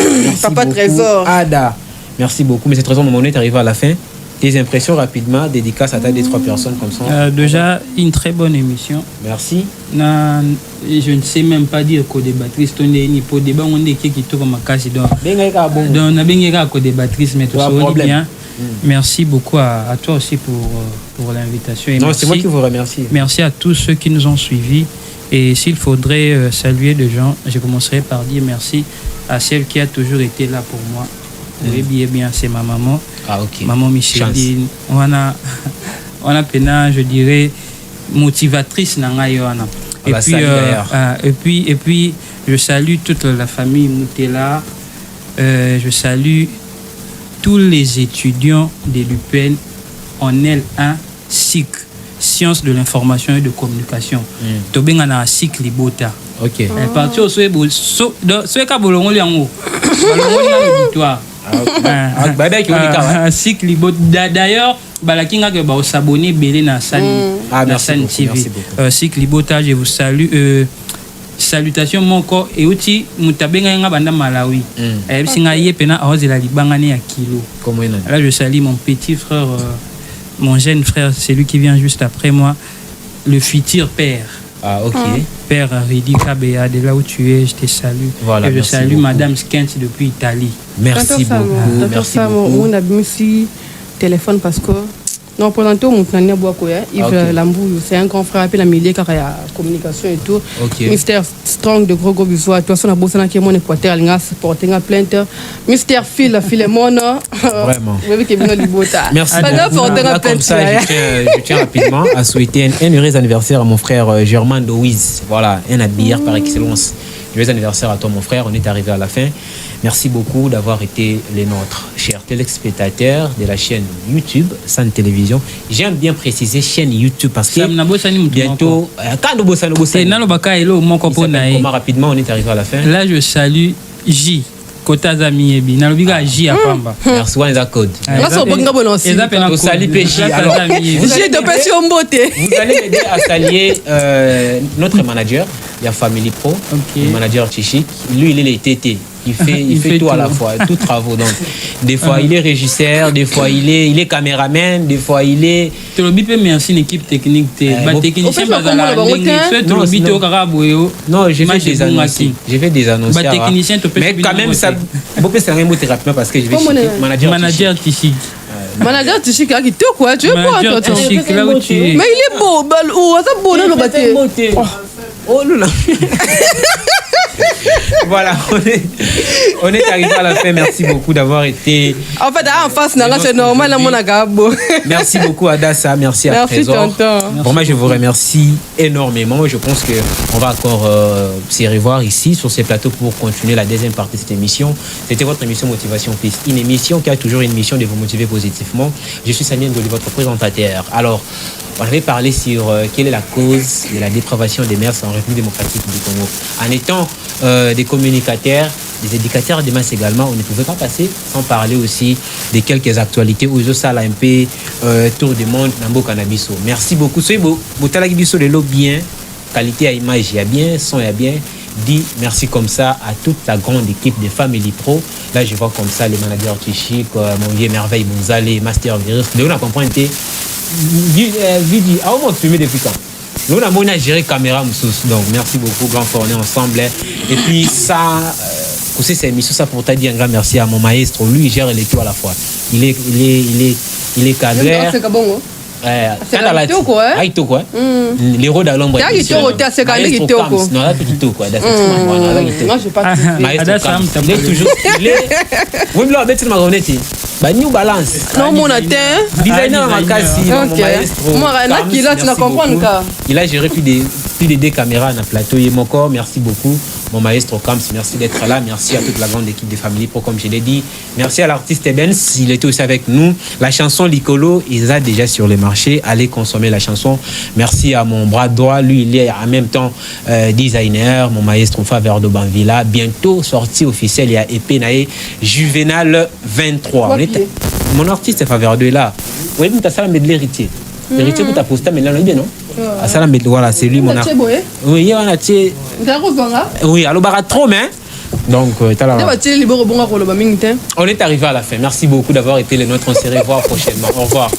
Papa Trésor. Ada. Merci beaucoup, mais c'est Trésor Mwamba, on est arrivé à la fin. Tes impressions rapidement, dédicace à ta des 3 personnes comme ça. Déjà, une très bonne émission. Merci. Je ne sais même pas dire co-débattrice. On est ni pour débat, on est qui tourne ma case. Donc, on a bien co-débattrice, mais tout ça va bien. Merci beaucoup à toi aussi pour l'invitation. Non, c'est moi qui vous remercie. Merci à tous ceux qui nous ont suivis. Et s'il faudrait saluer des gens, je commencerai par dire merci à celle qui a toujours été là pour moi. Oui, bien, c'est ma maman. Ah, ok. Maman Micheline. On a pena, je dirais, motivatrice. Et puis, je salue toute la famille Moutela. Je salue tous les étudiants de l'UPN en L1 SIC, Sciences de l'information et de communication. Tobinga na SIC Libota. Ok. Parti au Souébou. Souéka Bolongo Liango. Bolongo Liango victoire. D'ailleurs, Balakinga que va s'abonner belé na San TV. Siklibota, je vous salue. Salutations mon corps et aussi mutabenga nga banda Malawi. Singa yé pena aoze la libanga ne ya kilo. Là je salue mon petit frère mon jeune frère, c'est lui qui vient juste après moi, le futur père. Ah, ok. Père Ridi Kabea, de là où tu es, je te salue. Voilà, et je merci salue beaucoup. Madame Skent depuis Italie. Merci beaucoup. Merci beaucoup. On a mis ici téléphone parce que non présenté au Moutnania Boakoya, Yves Lambou, c'est un grand frère, puis la milieu car il y a communication et tout. Mystère Strong de gros bisous à toi, son abossana qui est mon équateur, il a porté une plainte. Mystère Phil, Philemon. Vraiment. Merci beaucoup. Comme ça, je tiens rapidement à souhaiter un heureux anniversaire à mon frère Germain Dowiz. Voilà, un habilleur par excellence. Joyeux anniversaire à toi, mon frère. On est arrivé à la fin. Merci beaucoup d'avoir été les nôtres, chers téléspectateurs de la chaîne YouTube San Télévision. J'aime bien préciser chaîne YouTube parce que bientôt, rapidement, on est arrivé à la fin. Là, je salue J. Kota Zami Ebi. Nalobiga J à Pamba. Merci, on est d'accord. Vous allez m'aider à saluer notre manager, il y a Family Pro, le manager Chichik. Lui, il est les TT. Il fait tout à la fois, tout travaux. Donc, des fois, il est régisseur, des fois, il est caméraman, des fois, il est. Tu le bipes, merci l'équipe technique. Non, j'ai fait des annonces. J'ai fait des annonces. Mais quand même, ça. C'est un mot rapidement parce que je vais chez manager Chichik. Manager Chichik, tu es quoi? Tu es quoi, toi? Là où tu es. Mais il est beau, oh là. Voilà, on est arrivé à la fin. Merci beaucoup d'avoir été. En fait, en face, c'est normal. Merci beaucoup, Adassa. Merci à Trésor. Pour moi, je vous remercie énormément. Je pense qu'on va encore se revoir ici sur ces plateaux pour continuer la deuxième partie de cette émission. C'était votre émission Motivation Plus, une émission qui a toujours une mission de vous motiver positivement. Je suis Samien Doli, votre présentateur. Alors, on avait parlé sur quelle est la cause de la dépravation des mœurs en République démocratique du Congo. En étant des communicateurs, des éducateurs de masse également, on ne pouvait pas passer sans parler aussi de quelques actualités aux Osala un peu tour du monde, Nambo Cannabiso. Merci beaucoup. Soyez beau, Boutala Biso de l'eau bien, qualité à image, il y a bien, son il y a bien. Dit merci comme ça à toute la grande équipe de Family Pro. Là, je vois comme ça les managers Chichik, mon vieux Merveille Mounzale, Master Virus. De où on a compris Vidi, à où on filmé depuis quand? Nous on a géré caméra donc merci beaucoup, grand frère, on est ensemble. Et puis ça, aussi c'est émission ça pour te dire un grand merci à mon maestro. Lui il gère les tout à la fois. Il est cadré. C'est la quoi? L'héros de l'ombre. Non, là petit tout quoi. Moi je pas. Il est toujours. Oui, mais là on ma honnêteté. Bah New Balance. Non mon atteint. Designer Makasi. Mon maestro. Moi tu n'as compris quoi. Il a géré plus de 2 caméras dans le plateau. Et mon corps, merci beaucoup. Mon maestro Kams, merci d'être là. Merci à toute la grande équipe de Family Pro, comme je l'ai dit. Merci à l'artiste Ebens, il était aussi avec nous. La chanson Licolo, il a déjà sur le marché. Allez consommer la chanson. Merci à mon bras droit. Lui, il est en même temps designer. Mon maestro Faveur de Banvilla. Bientôt sortie officielle. Il y a Epenae Juvenal 23. Mon artiste Faveur de là. Oui, mais tu as ça, mais de l'héritier. L'héritier que tu as posté, mais là, on est bien, non? Voilà, c'est lui mon artiste. Oui, il y a un artiste. Oui, alors, il y a trop, mais. Donc, on est arrivé à la fin. Merci beaucoup d'avoir été les nôtres. On se revoit prochainement. Au revoir.